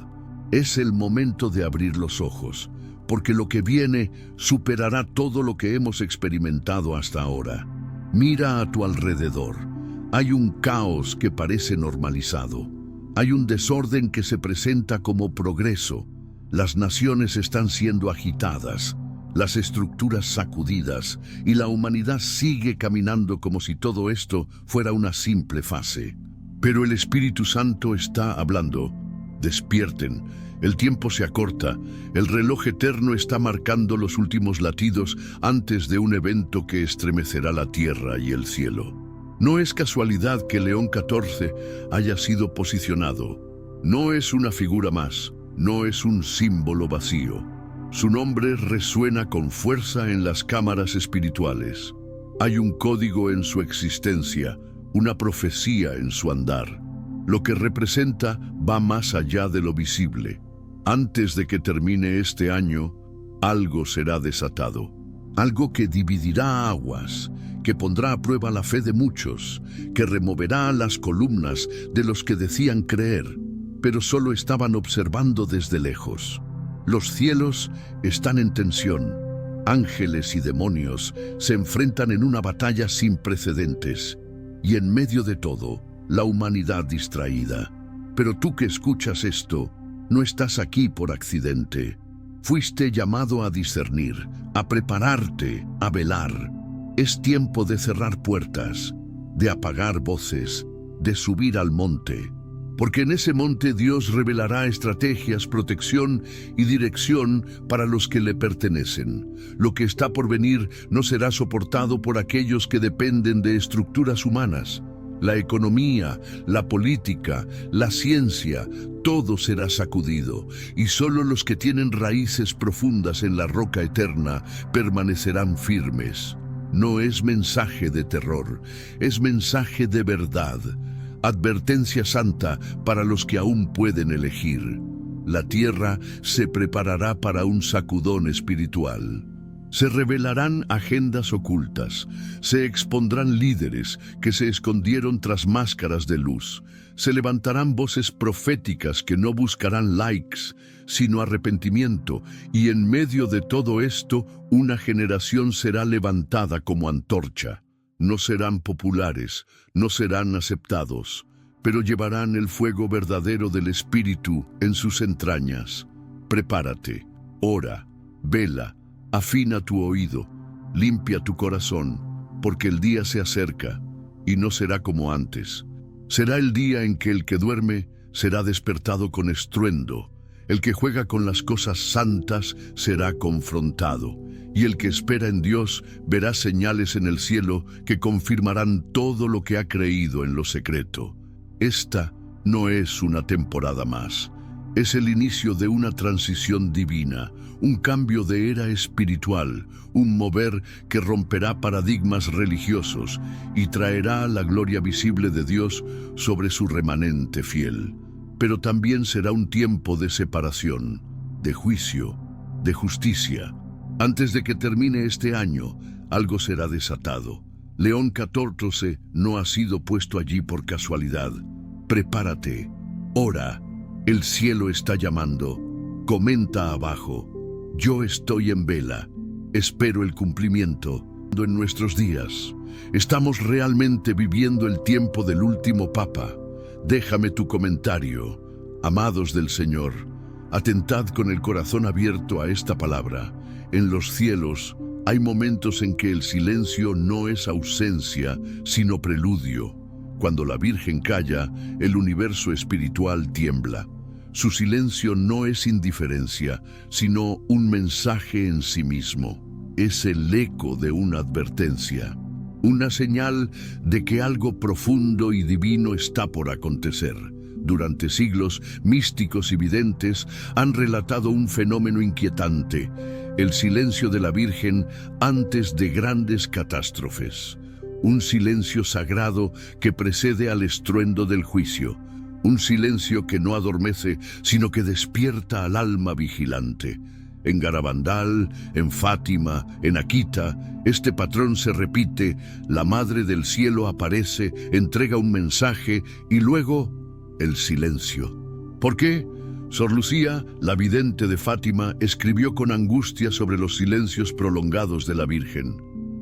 Es el momento de abrir los ojos, porque lo que viene superará todo lo que hemos experimentado hasta ahora. Mira a tu alrededor. Hay un caos que parece normalizado. Hay un desorden que se presenta como progreso. Las naciones están siendo agitadas, las estructuras sacudidas, y la humanidad sigue caminando como si todo esto fuera una simple fase. Pero el Espíritu Santo está hablando. Despierten, el tiempo se acorta, el reloj eterno está marcando los últimos latidos antes de un evento que estremecerá la tierra y el cielo. No es casualidad que León XIV haya sido posicionado. No es una figura más, no es un símbolo vacío. Su nombre resuena con fuerza en las cámaras espirituales. Hay un código en su existencia, una profecía en su andar. Lo que representa va más allá de lo visible. Antes de que termine este año, algo será desatado. Algo que dividirá aguas, que pondrá a prueba la fe de muchos, que removerá las columnas de los que decían creer, pero solo estaban observando desde lejos. Los cielos están en tensión. Ángeles y demonios se enfrentan en una batalla sin precedentes. Y en medio de todo, la humanidad distraída. Pero tú que escuchas esto, no estás aquí por accidente. Fuiste llamado a discernir, a prepararte, a velar. Es tiempo de cerrar puertas, de apagar voces, de subir al monte. Porque en ese monte Dios revelará estrategias, protección y dirección para los que le pertenecen. Lo que está por venir no será soportado por aquellos que dependen de estructuras humanas. La economía, la política, la ciencia, todo será sacudido, y solo los que tienen raíces profundas en la roca eterna permanecerán firmes. No es mensaje de terror, es mensaje de verdad. Advertencia santa para los que aún pueden elegir. La tierra se preparará para un sacudón espiritual. Se revelarán agendas ocultas, se expondrán líderes que se escondieron tras máscaras de luz, se levantarán voces proféticas que no buscarán likes, sino arrepentimiento, y en medio de todo esto, una generación será levantada como antorcha. No serán populares, no serán aceptados, pero llevarán el fuego verdadero del Espíritu en sus entrañas. Prepárate, ora, vela, afina tu oído, limpia tu corazón, porque el día se acerca, y no será como antes. Será el día en que el que duerme será despertado con estruendo, el que juega con las cosas santas será confrontado, y el que espera en Dios verá señales en el cielo que confirmarán todo lo que ha creído en lo secreto. Esta No es una temporada más. Es el inicio de una transición divina, un cambio de era espiritual, un mover que romperá paradigmas religiosos y traerá la gloria visible de Dios sobre su remanente fiel. Pero también será un tiempo de separación, de juicio, de justicia. Antes de que termine este año, algo será desatado. León XIV no ha sido puesto allí por casualidad. Prepárate, ora. El cielo está llamando. Comenta abajo. Yo estoy en vela. Espero el cumplimiento. En nuestros días, ¿estamos realmente viviendo el tiempo del último Papa? Déjame tu comentario. Amados del Señor, atentad con el corazón abierto a esta palabra. En los cielos hay momentos en que el silencio no es ausencia, sino preludio. Cuando la Virgen calla, el universo espiritual tiembla. Su silencio no es indiferencia, sino un mensaje en sí mismo. Es el eco de una advertencia, una señal de que algo profundo y divino está por acontecer. Durante siglos, místicos y videntes han relatado un fenómeno inquietante: el silencio de la Virgen antes de grandes catástrofes. Un silencio sagrado que precede al estruendo del juicio. Un silencio que no adormece, sino que despierta al alma vigilante. En Garabandal, en Fátima, en Akita, este patrón se repite. La Madre del Cielo aparece, entrega un mensaje y luego el silencio. ¿Por qué? Sor Lucía, la vidente de Fátima, escribió con angustia sobre los silencios prolongados de la Virgen.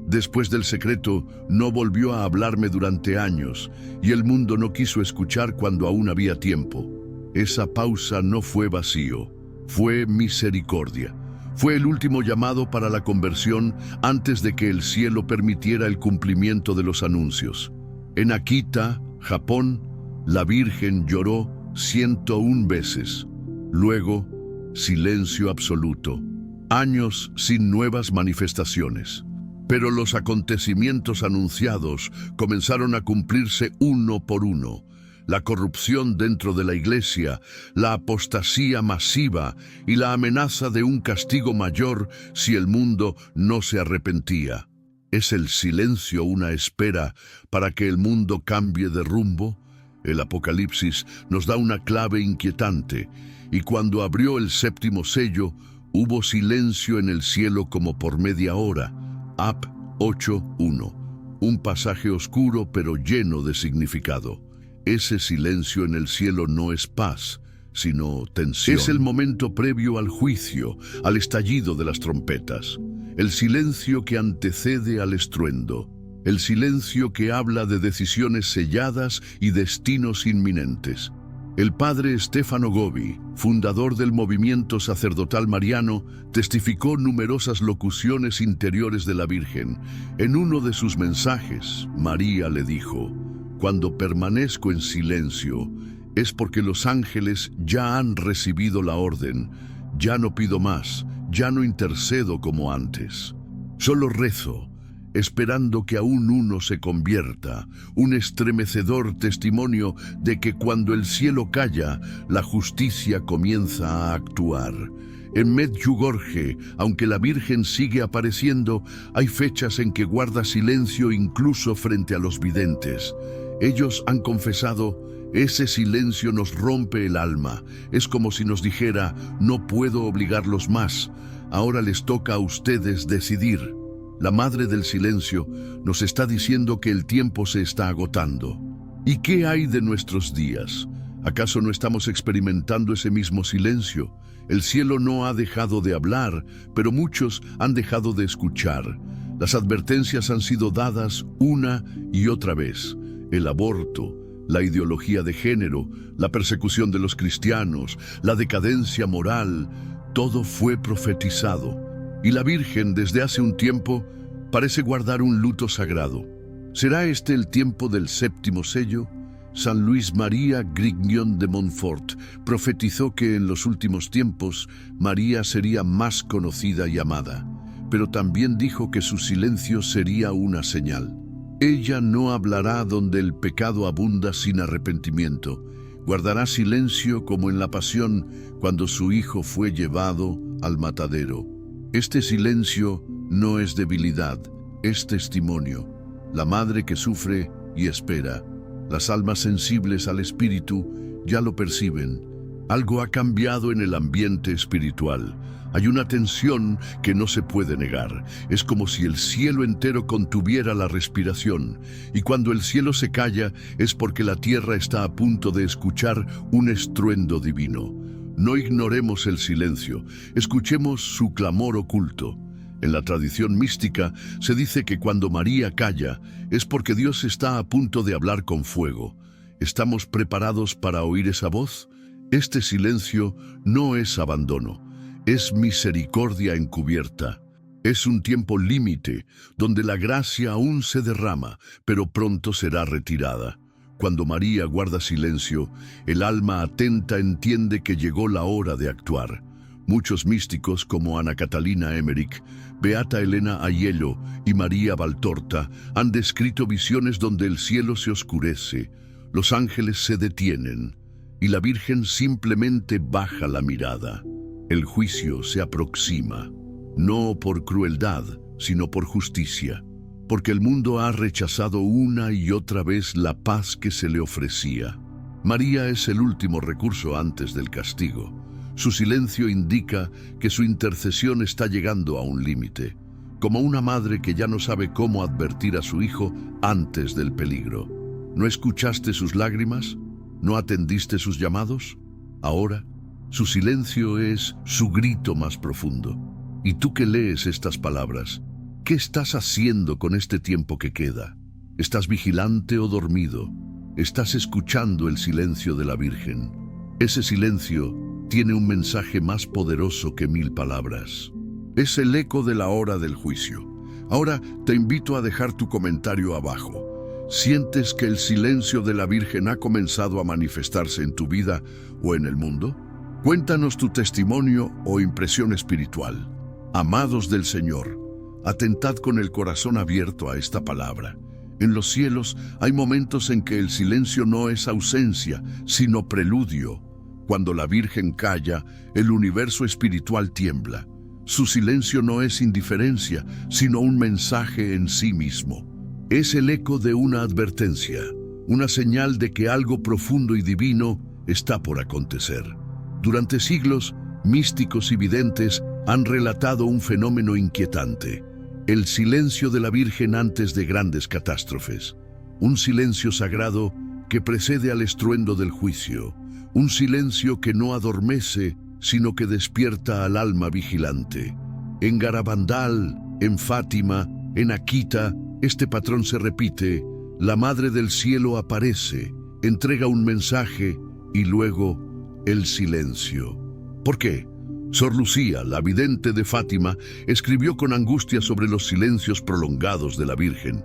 Después del secreto, no volvió a hablarme durante años, y el mundo no quiso escuchar cuando aún había tiempo. Esa pausa no fue vacío, fue misericordia. Fue el último llamado para la conversión antes de que el cielo permitiera el cumplimiento de los anuncios. En Akita, Japón, la Virgen lloró 101 veces. Luego, silencio absoluto. Años sin nuevas manifestaciones. Pero los acontecimientos anunciados comenzaron a cumplirse uno por uno. La corrupción dentro de la Iglesia, la apostasía masiva y la amenaza de un castigo mayor si el mundo no se arrepentía. ¿Es el silencio una espera para que el mundo cambie de rumbo? El Apocalipsis nos da una clave inquietante, y cuando abrió el séptimo sello, hubo silencio en el cielo como por media hora. Ap 8:1. Un pasaje oscuro pero lleno de significado. Ese silencio en el cielo no es paz, sino tensión. Es el momento previo al juicio, al estallido de las trompetas. El silencio que antecede al estruendo. El silencio que habla de decisiones selladas y destinos inminentes. El padre Stefano Gobi, fundador del movimiento sacerdotal mariano, testificó numerosas locuciones interiores de la Virgen. En uno de sus mensajes, María le dijo: «Cuando permanezco en silencio, es porque los ángeles ya han recibido la orden. Ya no pido más, ya no intercedo como antes. Solo rezo, esperando que aún uno se convierta, un estremecedor testimonio de que cuando el cielo calla, la justicia comienza a actuar». En Medjugorje, aunque la Virgen sigue apareciendo, hay fechas en que guarda silencio incluso frente a los videntes. Ellos han confesado: ese silencio nos rompe el alma. Es como si nos dijera: no puedo obligarlos más, ahora les toca a ustedes decidir. La Madre del Silencio nos está diciendo que el tiempo se está agotando. ¿Y qué hay de nuestros días? ¿Acaso no estamos experimentando ese mismo silencio? El cielo no ha dejado de hablar, pero muchos han dejado de escuchar. Las advertencias han sido dadas una y otra vez. El aborto, la ideología de género, la persecución de los cristianos, la decadencia moral, todo fue profetizado. Y la Virgen, desde hace un tiempo, parece guardar un luto sagrado. ¿Será este el tiempo del séptimo sello? San Luis María Grignion de Montfort profetizó que en los últimos tiempos María sería más conocida y amada, pero también dijo que su silencio sería una señal. Ella no hablará donde el pecado abunda sin arrepentimiento. Guardará silencio como en la pasión cuando su hijo fue llevado al matadero. Este silencio no es debilidad, es testimonio. La madre que sufre y espera. Las almas sensibles al espíritu ya lo perciben. Algo ha cambiado en el ambiente espiritual. Hay una tensión que no se puede negar. Es como si el cielo entero contuviera la respiración. Y cuando el cielo se calla es porque la tierra está a punto de escuchar un estruendo divino. No ignoremos el silencio, escuchemos su clamor oculto. En la tradición mística se dice que cuando María calla es porque Dios está a punto de hablar con fuego. ¿Estamos preparados para oír esa voz? Este silencio no es abandono, es misericordia encubierta. Es un tiempo límite donde la gracia aún se derrama, pero pronto será retirada. Cuando María guarda silencio, el alma atenta entiende que llegó la hora de actuar. Muchos místicos como Ana Catalina Emmerich, Beata Elena Aiello y María Valtorta han descrito visiones donde el cielo se oscurece, los ángeles se detienen y la Virgen simplemente baja la mirada. El juicio se aproxima, no por crueldad, sino por justicia, porque el mundo ha rechazado una y otra vez la paz que se le ofrecía. María es el último recurso antes del castigo. Su silencio indica que su intercesión está llegando a un límite, como una madre que ya no sabe cómo advertir a su hijo antes del peligro. ¿No escuchaste sus lágrimas? ¿No atendiste sus llamados? Ahora, su silencio es su grito más profundo. Y tú que lees estas palabras, ¿qué estás haciendo con este tiempo que queda? ¿Estás vigilante o dormido? ¿Estás escuchando el silencio de la Virgen? Ese silencio tiene un mensaje más poderoso que 1000 palabras. Es el eco de la hora del juicio. Ahora te invito a dejar tu comentario abajo. ¿Sientes que el silencio de la Virgen ha comenzado a manifestarse en tu vida o en el mundo? Cuéntanos tu testimonio o impresión espiritual. Amados del Señor, atentad con el corazón abierto a esta palabra. En los cielos hay momentos en que el silencio no es ausencia, sino preludio. Cuando la Virgen calla, el universo espiritual tiembla. Su silencio no es indiferencia, sino un mensaje en sí mismo. Es el eco de una advertencia, una señal de que algo profundo y divino está por acontecer. Durante siglos, místicos y videntes han relatado un fenómeno inquietante: el silencio de la Virgen antes de grandes catástrofes. Un silencio sagrado que precede al estruendo del juicio. Un silencio que no adormece, sino que despierta al alma vigilante. En Garabandal, en Fátima, en Akita, este patrón se repite. La Madre del Cielo aparece, entrega un mensaje y luego el silencio. ¿Por qué? Sor Lucía, la vidente de Fátima, escribió con angustia sobre los silencios prolongados de la Virgen.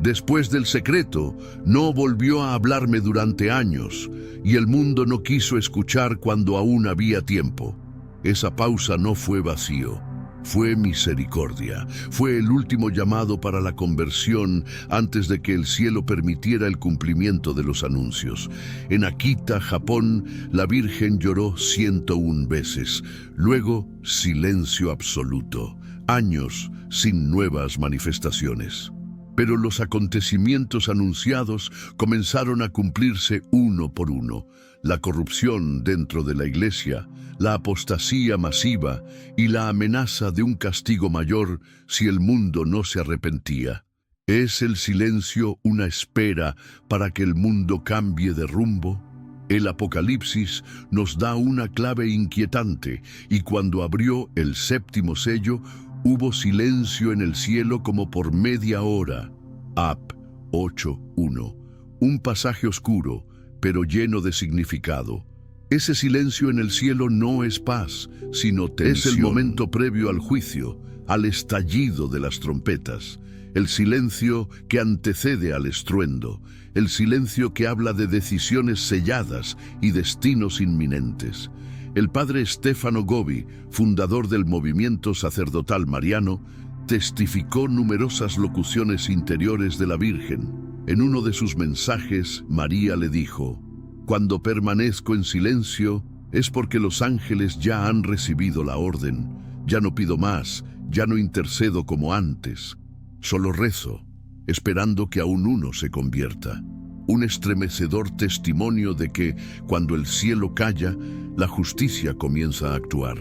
Después del secreto, no volvió a hablarme durante años, y el mundo no quiso escuchar cuando aún había tiempo. Esa pausa no fue vacío, fue misericordia. Fue el último llamado para la conversión antes de que el cielo permitiera el cumplimiento de los anuncios. En Akita, Japón, la Virgen lloró 101 veces. Luego, silencio absoluto. Años sin nuevas manifestaciones. Pero los acontecimientos anunciados comenzaron a cumplirse uno por uno. La corrupción dentro de la Iglesia, la apostasía masiva y la amenaza de un castigo mayor si el mundo no se arrepentía. ¿Es el silencio una espera para que el mundo cambie de rumbo? El Apocalipsis nos da una clave inquietante, y cuando abrió el 7º sello, hubo silencio en el cielo como por media hora. Ap 8:1. Un pasaje oscuro, pero lleno de significado. Ese silencio en el cielo no es paz, sino tensión. Es el momento previo al juicio, al estallido de las trompetas. El silencio que antecede al estruendo. El silencio que habla de decisiones selladas y destinos inminentes. El padre Stefano Gobi, fundador del movimiento sacerdotal mariano, testificó numerosas locuciones interiores de la Virgen. En uno de sus mensajes, María le dijo: Cuando permanezco en silencio, es porque los ángeles ya han recibido la orden. Ya no pido más, ya no intercedo como antes. Solo rezo, esperando que aún uno se convierta. Un estremecedor testimonio de que, cuando el cielo calla, la justicia comienza a actuar.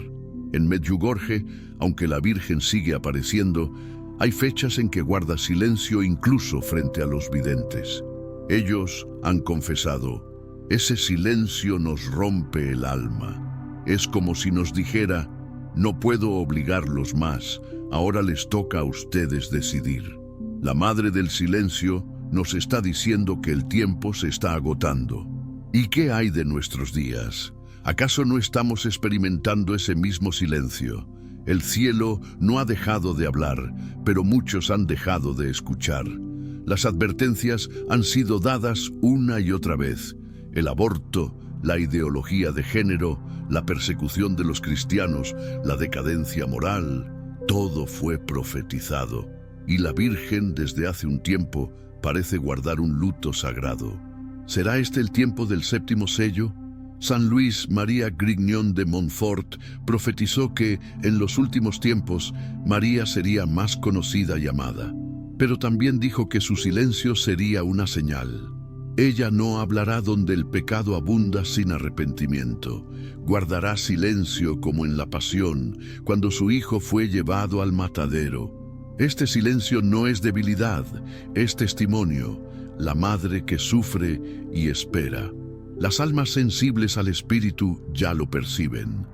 En Medjugorje, aunque la Virgen sigue apareciendo, hay fechas en que guarda silencio incluso frente a los videntes. Ellos han confesado: ese silencio nos rompe el alma. Es como si nos dijera: no puedo obligarlos más, ahora les toca a ustedes decidir. La Madre del Silencio nos está diciendo que el tiempo se está agotando. ¿Y qué hay de nuestros días? ¿Acaso no estamos experimentando ese mismo silencio? El cielo no ha dejado de hablar, pero muchos han dejado de escuchar. Las advertencias han sido dadas una y otra vez. El aborto, la ideología de género, la persecución de los cristianos, la decadencia moral, todo fue profetizado. Y la Virgen, desde hace un tiempo, parece guardar un luto sagrado. ¿Será este el tiempo del séptimo sello? San Luis María Grignon de Montfort profetizó que, en los últimos tiempos, María sería más conocida y amada. Pero también dijo que su silencio sería una señal. Ella no hablará donde el pecado abunda sin arrepentimiento. Guardará silencio como en la pasión, cuando su hijo fue llevado al matadero. Este silencio no es debilidad, es testimonio, la madre que sufre y espera. Las almas sensibles al espíritu ya lo perciben.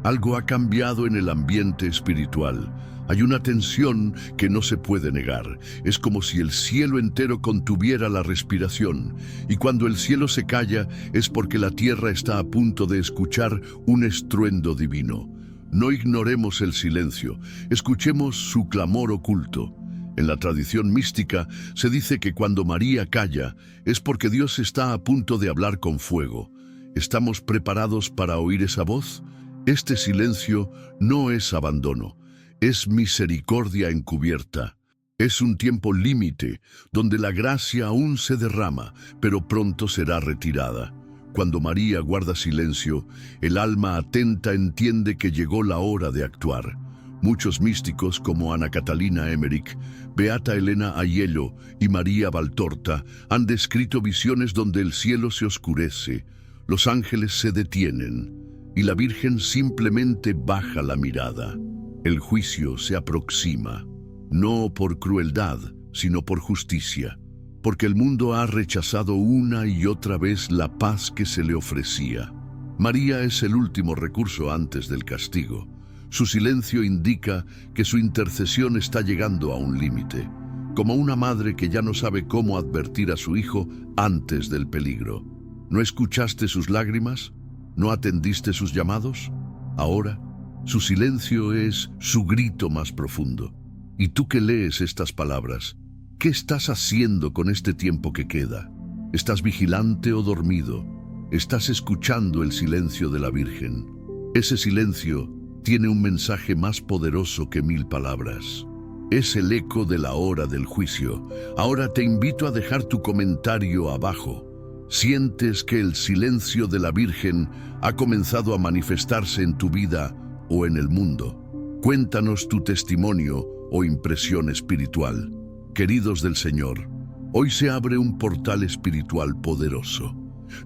Algo ha cambiado en el ambiente espiritual. Hay una tensión que no se puede negar. Es como si el cielo entero contuviera la respiración. Y cuando el cielo se calla, es porque la tierra está a punto de escuchar un estruendo divino. No ignoremos el silencio, escuchemos su clamor oculto. En la tradición mística se dice que cuando María calla es porque Dios está a punto de hablar con fuego. ¿Estamos preparados para oír esa voz? Este silencio no es abandono, es misericordia encubierta. Es un tiempo límite donde la gracia aún se derrama, pero pronto será retirada. Cuando María guarda silencio, el alma atenta entiende que llegó la hora de actuar. Muchos místicos como Ana Catalina Emmerich, Beata Elena Aiello y María Valtorta han descrito visiones donde el cielo se oscurece, los ángeles se detienen y la Virgen simplemente baja la mirada. El juicio se aproxima, no por crueldad, sino por justicia. Porque el mundo ha rechazado una y otra vez la paz que se le ofrecía. María es el último recurso antes del castigo. Su silencio indica que su intercesión está llegando a un límite, como una madre que ya no sabe cómo advertir a su hijo antes del peligro. ¿No escuchaste sus lágrimas? ¿No atendiste sus llamados? Ahora, su silencio es su grito más profundo. Y tú que lees estas palabras, ¿qué estás haciendo con este tiempo que queda? ¿Estás vigilante o dormido? ¿Estás escuchando el silencio de la Virgen? Ese silencio tiene un mensaje más poderoso que 1000 palabras. Es el eco de la hora del juicio. Ahora te invito a dejar tu comentario abajo. ¿Sientes que el silencio de la Virgen ha comenzado a manifestarse en tu vida o en el mundo? Cuéntanos tu testimonio o impresión espiritual. Queridos del Señor, hoy se abre un portal espiritual poderoso.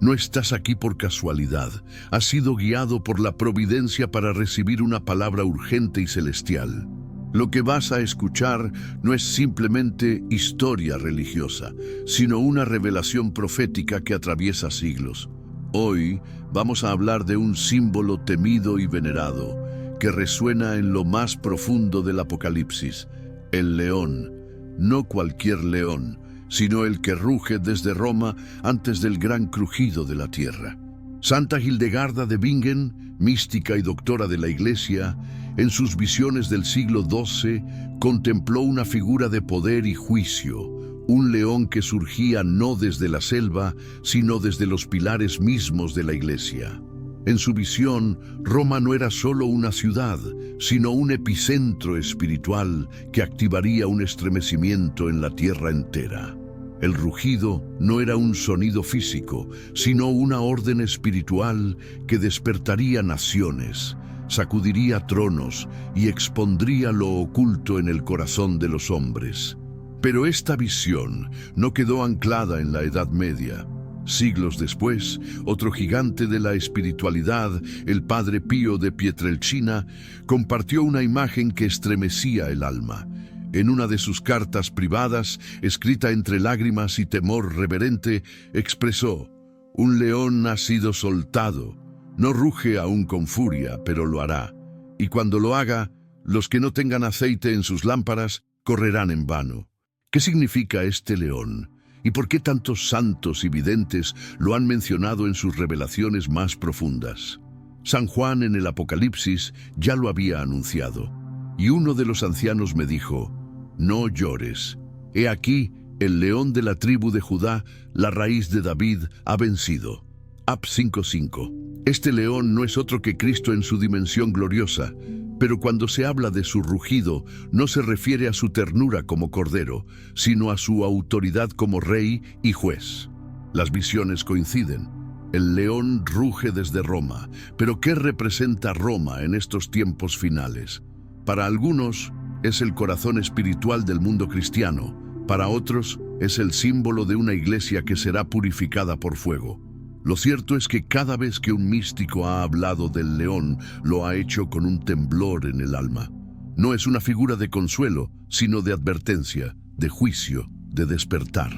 No estás aquí por casualidad, has sido guiado por la providencia para recibir una palabra urgente y celestial. Lo que vas a escuchar no es simplemente historia religiosa, sino una revelación profética que atraviesa siglos. Hoy vamos a hablar de un símbolo temido y venerado, que resuena en lo más profundo del Apocalipsis, el león. No cualquier león, sino el que ruge desde Roma antes del gran crujido de la tierra. Santa Hildegarda de Bingen, mística y doctora de la Iglesia, en sus visiones del siglo XII, contempló una figura de poder y juicio, un león que surgía no desde la selva, sino desde los pilares mismos de la Iglesia. En su visión, Roma no era solo una ciudad, sino un epicentro espiritual que activaría un estremecimiento en la tierra entera. El rugido no era un sonido físico, sino una orden espiritual que despertaría naciones, sacudiría tronos y expondría lo oculto en el corazón de los hombres. Pero esta visión no quedó anclada en la Edad Media. Siglos después, otro gigante de la espiritualidad, el padre Pío de Pietrelcina, compartió una imagen que estremecía el alma. En una de sus cartas privadas, escrita entre lágrimas y temor reverente, expresó: «Un león ha sido soltado. No ruge aún con furia, pero lo hará. Y cuando lo haga, los que no tengan aceite en sus lámparas correrán en vano». ¿Qué significa este león? ¿Y por qué tantos santos y videntes lo han mencionado en sus revelaciones más profundas? San Juan en el Apocalipsis ya lo había anunciado. Y uno de los ancianos me dijo: «No llores. He aquí, el león de la tribu de Judá, la raíz de David, ha vencido». Ap 5:5. Este león no es otro que Cristo en su dimensión gloriosa, pero cuando se habla de su rugido, no se refiere a su ternura como cordero, sino a su autoridad como rey y juez. Las visiones coinciden. El león ruge desde Roma, pero ¿qué representa Roma en estos tiempos finales? Para algunos es el corazón espiritual del mundo cristiano, para otros es el símbolo de una iglesia que será purificada por fuego. Lo cierto es que cada vez que un místico ha hablado del león, lo ha hecho con un temblor en el alma. No es una figura de consuelo, sino de advertencia, de juicio, de despertar.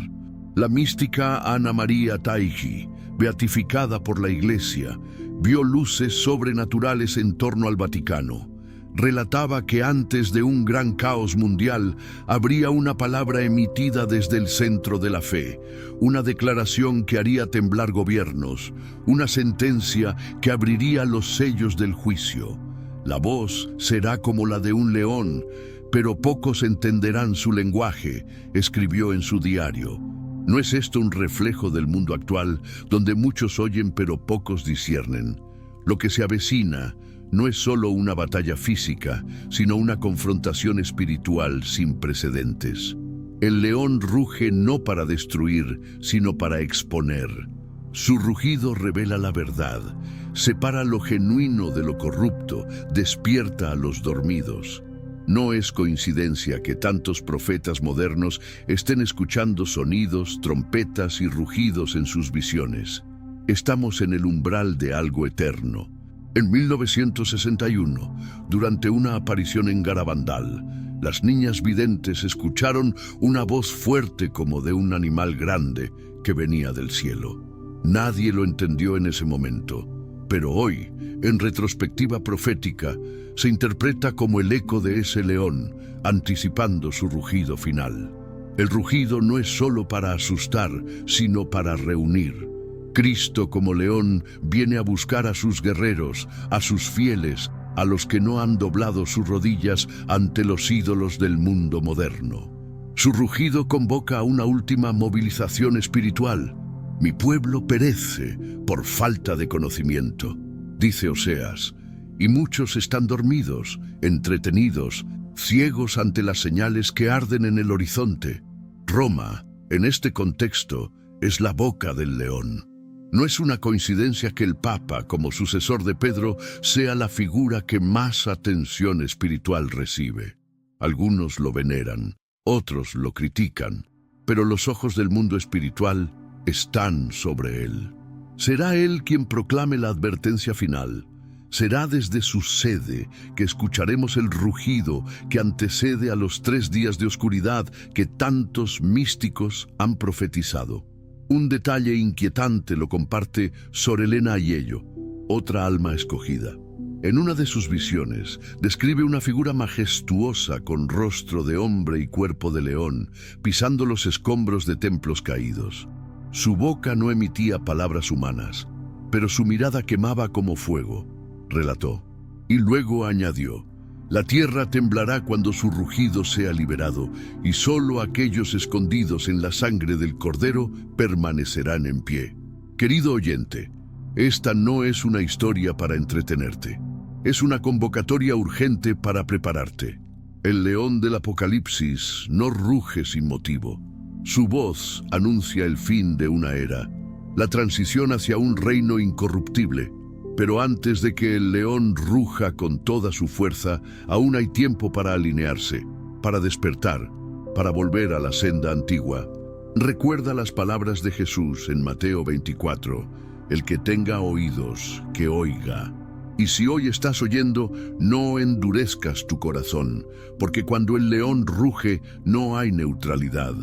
La mística Ana María Taigi, beatificada por la Iglesia, vio luces sobrenaturales en torno al Vaticano. Relataba que antes de un gran caos mundial habría una palabra emitida desde el centro de la fe, una declaración que haría temblar gobiernos, una sentencia que abriría los sellos del juicio. La voz será como la de un león, pero pocos entenderán su lenguaje, escribió en su diario. ¿No es esto un reflejo del mundo actual, donde muchos oyen pero pocos disciernen? Lo que se avecina no es solo una batalla física, sino una confrontación espiritual sin precedentes. El león ruge no para destruir, sino para exponer. Su rugido revela la verdad, separa lo genuino de lo corrupto, despierta a los dormidos. No es coincidencia que tantos profetas modernos estén escuchando sonidos, trompetas y rugidos en sus visiones. Estamos en el umbral de algo eterno. En 1961, durante una aparición en Garabandal, las niñas videntes escucharon una voz fuerte como de un animal grande que venía del cielo. Nadie lo entendió en ese momento, pero hoy, en retrospectiva profética, se interpreta como el eco de ese león, anticipando su rugido final. El rugido no es solo para asustar, sino para reunir. Cristo como león viene a buscar a sus guerreros, a sus fieles, a los que no han doblado sus rodillas ante los ídolos del mundo moderno. Su rugido convoca a una última movilización espiritual. Mi pueblo perece por falta de conocimiento, dice Oseas, y muchos están dormidos, entretenidos, ciegos ante las señales que arden en el horizonte. Roma, en este contexto, es la boca del león. No es una coincidencia que el Papa, como sucesor de Pedro, sea la figura que más atención espiritual recibe. Algunos lo veneran, otros lo critican, pero los ojos del mundo espiritual están sobre él. Será él quien proclame la advertencia final. Será desde su sede que escucharemos el rugido que antecede a los 3 días de oscuridad que tantos místicos han profetizado. Un detalle inquietante lo comparte Sor Elena Aiello, otra alma escogida. En una de sus visiones, describe una figura majestuosa con rostro de hombre y cuerpo de león, pisando los escombros de templos caídos. Su boca no emitía palabras humanas, pero su mirada quemaba como fuego, relató. Y luego añadió: la tierra temblará cuando su rugido sea liberado, y solo aquellos escondidos en la sangre del Cordero permanecerán en pie. Querido oyente, esta no es una historia para entretenerte. Es una convocatoria urgente para prepararte. El león del Apocalipsis no ruge sin motivo. Su voz anuncia el fin de una era, la transición hacia un reino incorruptible. Pero antes de que el león ruja con toda su fuerza, aún hay tiempo para alinearse, para despertar, para volver a la senda antigua. Recuerda las palabras de Jesús en Mateo 24, el que tenga oídos, que oiga. Y si hoy estás oyendo, no endurezcas tu corazón, porque cuando el león ruge no hay neutralidad.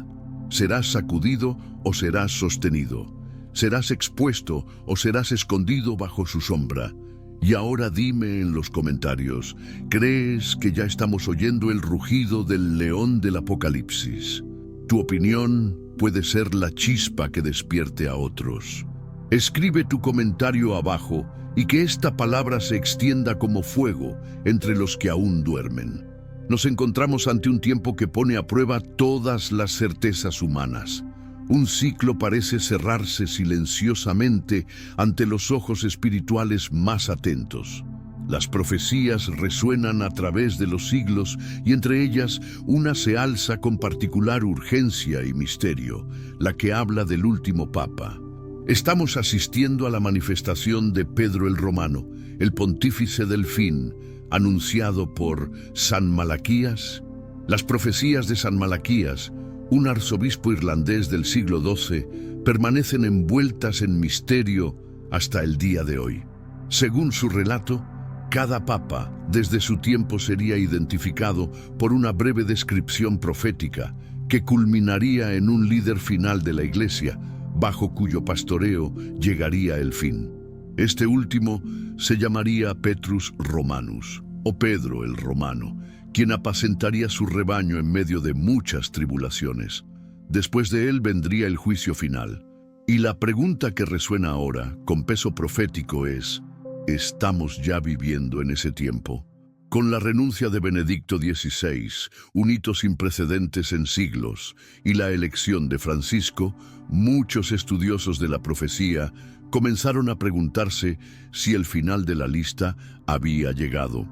Serás sacudido o serás sostenido. Serás expuesto o serás escondido bajo su sombra. Y ahora dime en los comentarios, ¿crees que ya estamos oyendo el rugido del león del Apocalipsis? Tu opinión puede ser la chispa que despierte a otros. Escribe tu comentario abajo y que esta palabra se extienda como fuego entre los que aún duermen. Nos encontramos ante un tiempo que pone a prueba todas las certezas humanas. Un ciclo parece cerrarse silenciosamente ante los ojos espirituales más atentos. Las profecías resuenan a través de los siglos y entre ellas una se alza con particular urgencia y misterio, la que habla del último Papa. Estamos asistiendo a la manifestación de Pedro el Romano, el pontífice del fin, anunciado por San Malaquías. Las profecías de San Malaquías, un arzobispo irlandés del siglo XII, permanecen envueltas en misterio hasta el día de hoy. Según su relato, cada papa desde su tiempo sería identificado por una breve descripción profética que culminaría en un líder final de la Iglesia, bajo cuyo pastoreo llegaría el fin. Este último se llamaría Petrus Romanus, o Pedro el Romano, quien apacentaría su rebaño en medio de muchas tribulaciones. Después de él vendría el juicio final. Y la pregunta que resuena ahora, con peso profético, es: ¿estamos ya viviendo en ese tiempo? Con la renuncia de Benedicto XVI, un hito sin precedentes en siglos, y la elección de Francisco, muchos estudiosos de la profecía comenzaron a preguntarse si el final de la lista había llegado.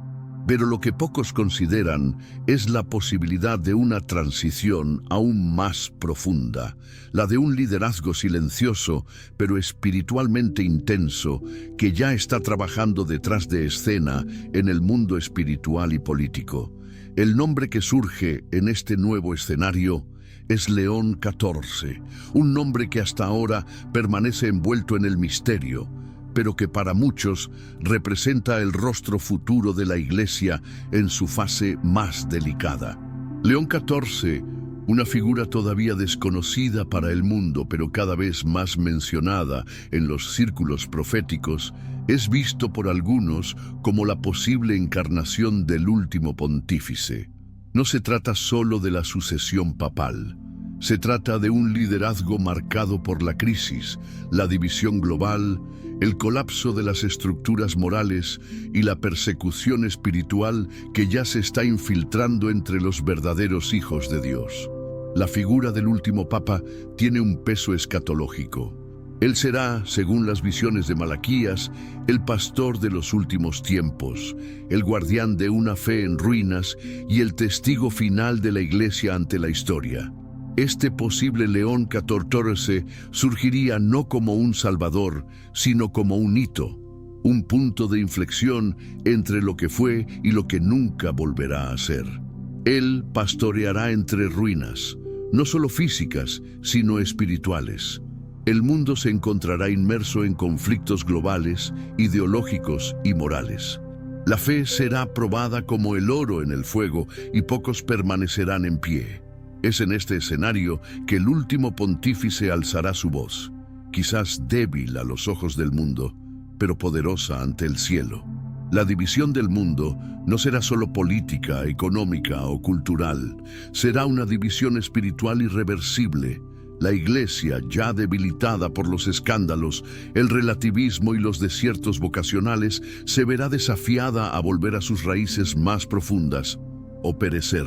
Pero lo que pocos consideran es la posibilidad de una transición aún más profunda, la de un liderazgo silencioso pero espiritualmente intenso que ya está trabajando detrás de escena en el mundo espiritual y político. El nombre que surge en este nuevo escenario es León XIV, un nombre que hasta ahora permanece envuelto en el misterio, pero que para muchos representa el rostro futuro de la Iglesia en su fase más delicada. León XIV, una figura todavía desconocida para el mundo, pero cada vez más mencionada en los círculos proféticos, es visto por algunos como la posible encarnación del último pontífice. No se trata solo de la sucesión papal. Se trata de un liderazgo marcado por la crisis, la división global, el colapso de las estructuras morales y la persecución espiritual que ya se está infiltrando entre los verdaderos hijos de Dios. La figura del último Papa tiene un peso escatológico. Él será, según las visiones de Malaquías, el pastor de los últimos tiempos, el guardián de una fe en ruinas y el testigo final de la Iglesia ante la historia. Este posible León XIV surgiría no como un salvador, sino como un hito, un punto de inflexión entre lo que fue y lo que nunca volverá a ser. Él pastoreará entre ruinas, no solo físicas, sino espirituales. El mundo se encontrará inmerso en conflictos globales, ideológicos y morales. La fe será probada como el oro en el fuego y pocos permanecerán en pie. Es en este escenario que el último pontífice alzará su voz, quizás débil a los ojos del mundo, pero poderosa ante el cielo. La división del mundo no será solo política, económica o cultural, será una división espiritual irreversible. La Iglesia, ya debilitada por los escándalos, el relativismo y los desiertos vocacionales, se verá desafiada a volver a sus raíces más profundas o perecer.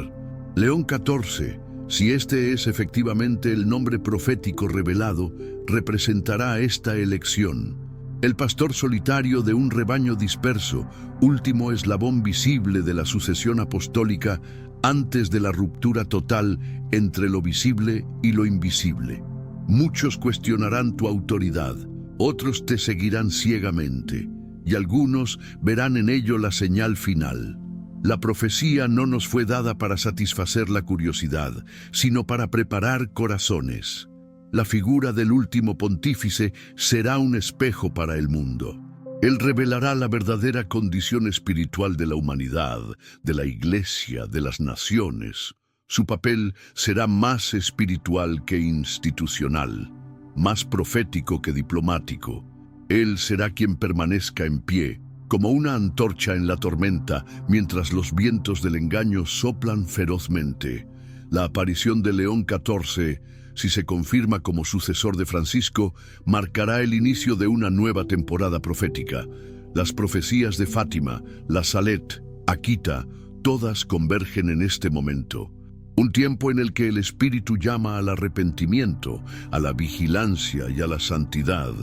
León XIV, si este es efectivamente el nombre profético revelado, representará esta elección. El pastor solitario de un rebaño disperso, último eslabón visible de la sucesión apostólica antes de la ruptura total entre lo visible y lo invisible. Muchos cuestionarán tu autoridad, otros te seguirán ciegamente, y algunos verán en ello la señal final. La profecía no nos fue dada para satisfacer la curiosidad, sino para preparar corazones. La figura del último pontífice será un espejo para el mundo. Él revelará la verdadera condición espiritual de la humanidad, de la Iglesia, de las naciones. Su papel será más espiritual que institucional, más profético que diplomático. Él será quien permanezca en pie, como una antorcha en la tormenta, mientras los vientos del engaño soplan ferozmente. La aparición de León XIV, si se confirma como sucesor de Francisco, marcará el inicio de una nueva temporada profética. Las profecías de Fátima, la Salet, Akita, todas convergen en este momento. Un tiempo en el que el Espíritu llama al arrepentimiento, a la vigilancia y a la santidad.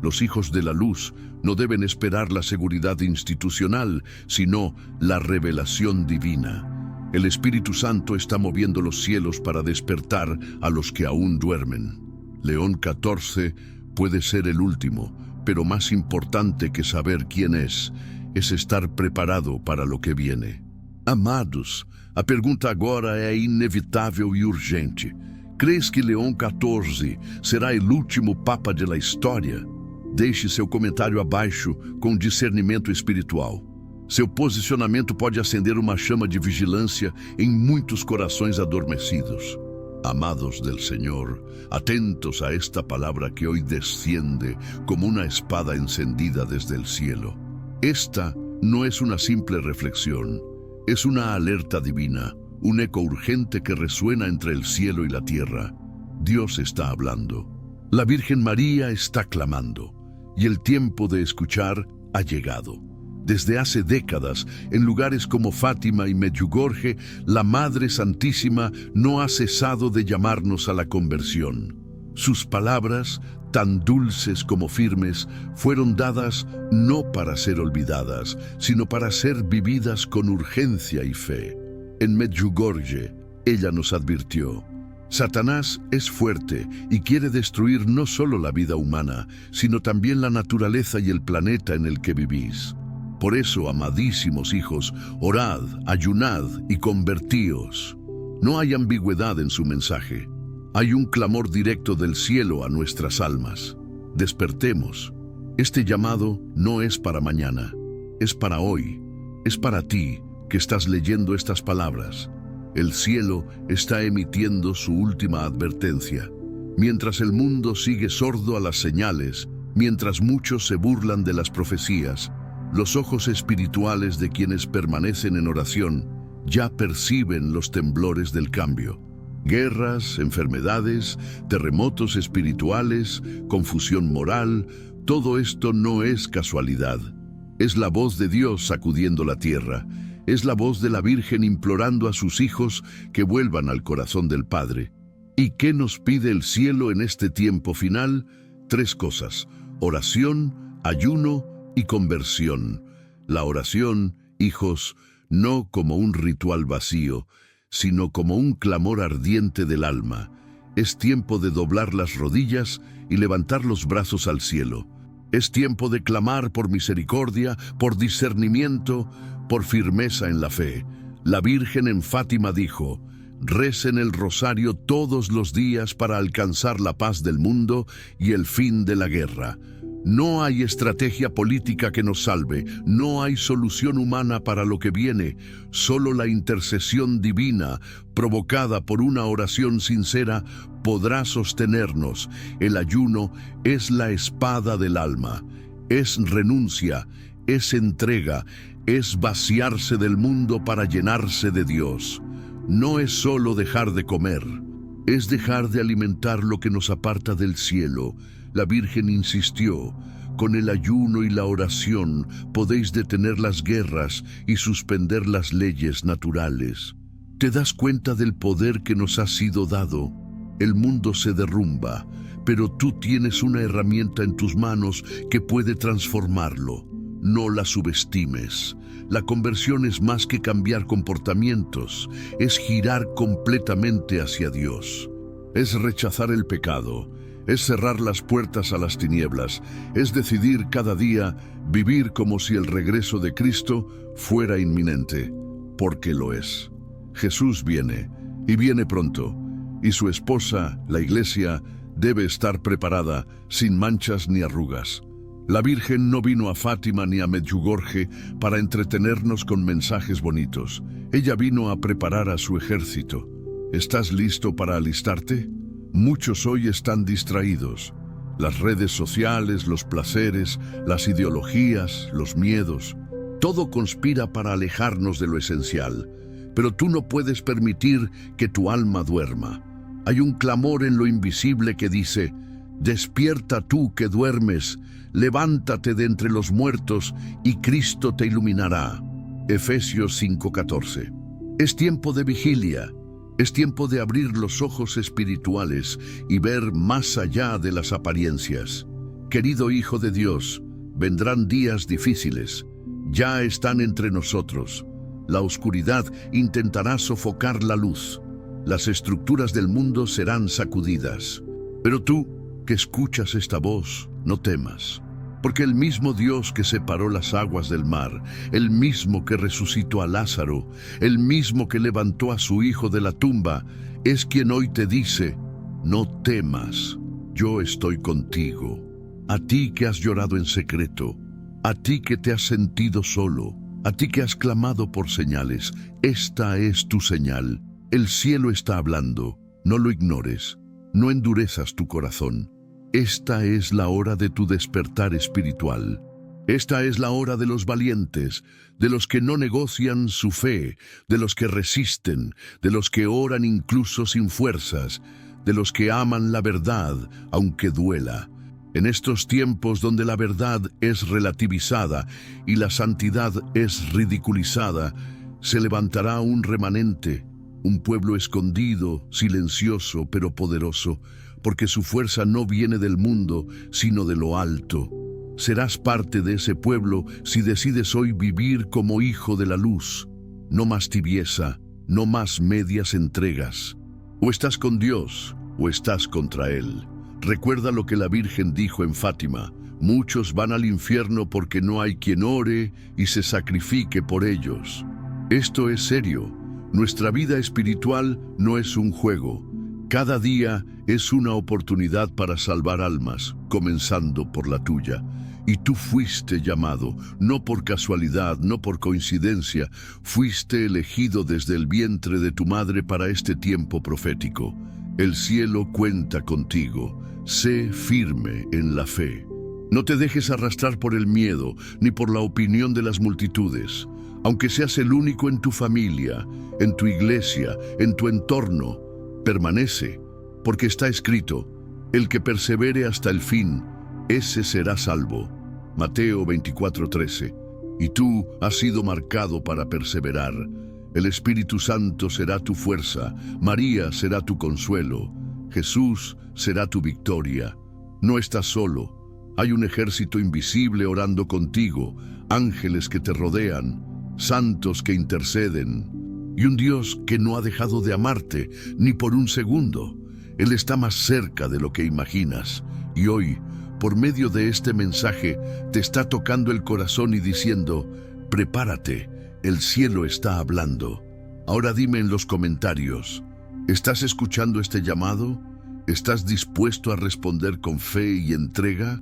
Los hijos de la luz no deben esperar la seguridad institucional, sino la revelación divina. El Espíritu Santo está moviendo los cielos para despertar a los que aún duermen. León XIV puede ser el último, pero más importante que saber quién es estar preparado para lo que viene. Amados, a pergunta agora é inevitável e urgente. Crees que Leão XIV será o último Papa da história? Deixe seu comentário abaixo com discernimento espiritual. Seu posicionamento pode acender uma chama de vigilância em muitos corações adormecidos. Amados del Señor, atentos a esta palabra que hoy desciende como una espada encendida desde el cielo. Esta no es una simple reflexión, es una alerta divina, un eco urgente que resuena entre el cielo y la tierra. Dios está hablando. La Virgen María está clamando, y el tiempo de escuchar ha llegado. Desde hace décadas, en lugares como Fátima y Medjugorje, la Madre Santísima no ha cesado de llamarnos a la conversión. Sus palabras, tan dulces como firmes, fueron dadas no para ser olvidadas, sino para ser vividas con urgencia y fe. En Medjugorje, ella nos advirtió: Satanás es fuerte y quiere destruir no solo la vida humana, sino también la naturaleza y el planeta en el que vivís. Por eso, amadísimos hijos, orad, ayunad y convertíos. No hay ambigüedad en su mensaje. Hay un clamor directo del cielo a nuestras almas. Despertemos. Este llamado no es para mañana, es para hoy. Es para ti que estás leyendo estas palabras. El cielo está emitiendo su última advertencia. Mientras el mundo sigue sordo a las señales, mientras muchos se burlan de las profecías, los ojos espirituales de quienes permanecen en oración ya perciben los temblores del cambio. Guerras, enfermedades, terremotos espirituales, confusión moral, todo esto no es casualidad. Es la voz de Dios sacudiendo la tierra. Es la voz de la Virgen implorando a sus hijos que vuelvan al corazón del Padre. ¿Y qué nos pide el cielo en este tiempo final? 3 cosas: oración, ayuno y conversión. La oración, hijos, no como un ritual vacío, sino como un clamor ardiente del alma. Es tiempo de doblar las rodillas y levantar los brazos al cielo. Es tiempo de clamar por misericordia, por discernimiento, por firmeza en la fe. La Virgen en Fátima dijo: recen el rosario todos los días para alcanzar la paz del mundo y el fin de la guerra. No hay estrategia política que nos salve, no hay solución humana para lo que viene, solo la intercesión divina, provocada por una oración sincera, podrá sostenernos. El ayuno es la espada del alma, es renuncia, es entrega, es vaciarse del mundo para llenarse de Dios. No es solo dejar de comer, es dejar de alimentar lo que nos aparta del cielo. La Virgen insistió: con el ayuno y la oración podéis detener las guerras y suspender las leyes naturales. ¿Te das cuenta del poder que nos ha sido dado? El mundo se derrumba, pero tú tienes una herramienta en tus manos que puede transformarlo. No la subestimes. La conversión es más que cambiar comportamientos, es girar completamente hacia Dios. Es rechazar el pecado, es cerrar las puertas a las tinieblas, es decidir cada día vivir como si el regreso de Cristo fuera inminente, porque lo es. Jesús viene, y viene pronto, y su esposa, la Iglesia, debe estar preparada, sin manchas ni arrugas. La Virgen no vino a Fátima ni a Medjugorje para entretenernos con mensajes bonitos. Ella vino a preparar a su ejército. ¿Estás listo para alistarte? Muchos hoy están distraídos. Las redes sociales, los placeres, las ideologías, los miedos. Todo conspira para alejarnos de lo esencial. Pero tú no puedes permitir que tu alma duerma. Hay un clamor en lo invisible que dice: despierta tú que duermes, levántate de entre los muertos y Cristo te iluminará. Efesios 5:14. Es tiempo de vigilia, es tiempo de abrir los ojos espirituales y ver más allá de las apariencias. Querido Hijo de Dios, vendrán días difíciles, ya están entre nosotros. La oscuridad intentará sofocar la luz. Las estructuras del mundo serán sacudidas. Pero tú, que escuchas esta voz, no temas, porque el mismo Dios que separó las aguas del mar, el mismo que resucitó a Lázaro, el mismo que levantó a su hijo de la tumba, es quien hoy te dice: no temas, yo estoy contigo. A ti que has llorado en secreto, a ti que te has sentido solo, a ti que has clamado por señales, esta es tu señal. El cielo está hablando, no lo ignores, no endurezas tu corazón. Esta es la hora de tu despertar espiritual. Esta es la hora de los valientes, de los que no negocian su fe, de los que resisten, de los que oran incluso sin fuerzas, de los que aman la verdad, aunque duela. En estos tiempos donde la verdad es relativizada y la santidad es ridiculizada, se levantará un remanente, un pueblo escondido, silencioso, pero poderoso, porque su fuerza no viene del mundo, sino de lo alto. Serás parte de ese pueblo si decides hoy vivir como hijo de la luz. No más tibieza, no más medias entregas. O estás con Dios, o estás contra Él. Recuerda lo que la Virgen dijo en Fátima: muchos van al infierno porque no hay quien ore y se sacrifique por ellos. Esto es serio. Nuestra vida espiritual no es un juego. Cada día es una oportunidad para salvar almas, comenzando por la tuya. Y tú fuiste llamado, no por casualidad, no por coincidencia, fuiste elegido desde el vientre de tu madre para este tiempo profético. El cielo cuenta contigo. Sé firme en la fe. No te dejes arrastrar por el miedo, ni por la opinión de las multitudes. Aunque seas el único en tu familia, en tu iglesia, en tu entorno, permanece, porque está escrito: el que persevere hasta el fin, ese será salvo. Mateo 24:13. Y tú has sido marcado para perseverar. El Espíritu Santo será tu fuerza, María será tu consuelo, Jesús será tu victoria. No estás solo, hay un ejército invisible orando contigo, ángeles que te rodean, santos que interceden, y un Dios que no ha dejado de amarte ni por un segundo. Él está más cerca de lo que imaginas, y hoy, por medio de este mensaje, te está tocando el corazón y diciendo: prepárate, el cielo está hablando. Ahora dime en los comentarios, ¿estás escuchando este llamado? ¿Estás dispuesto a responder con fe y entrega?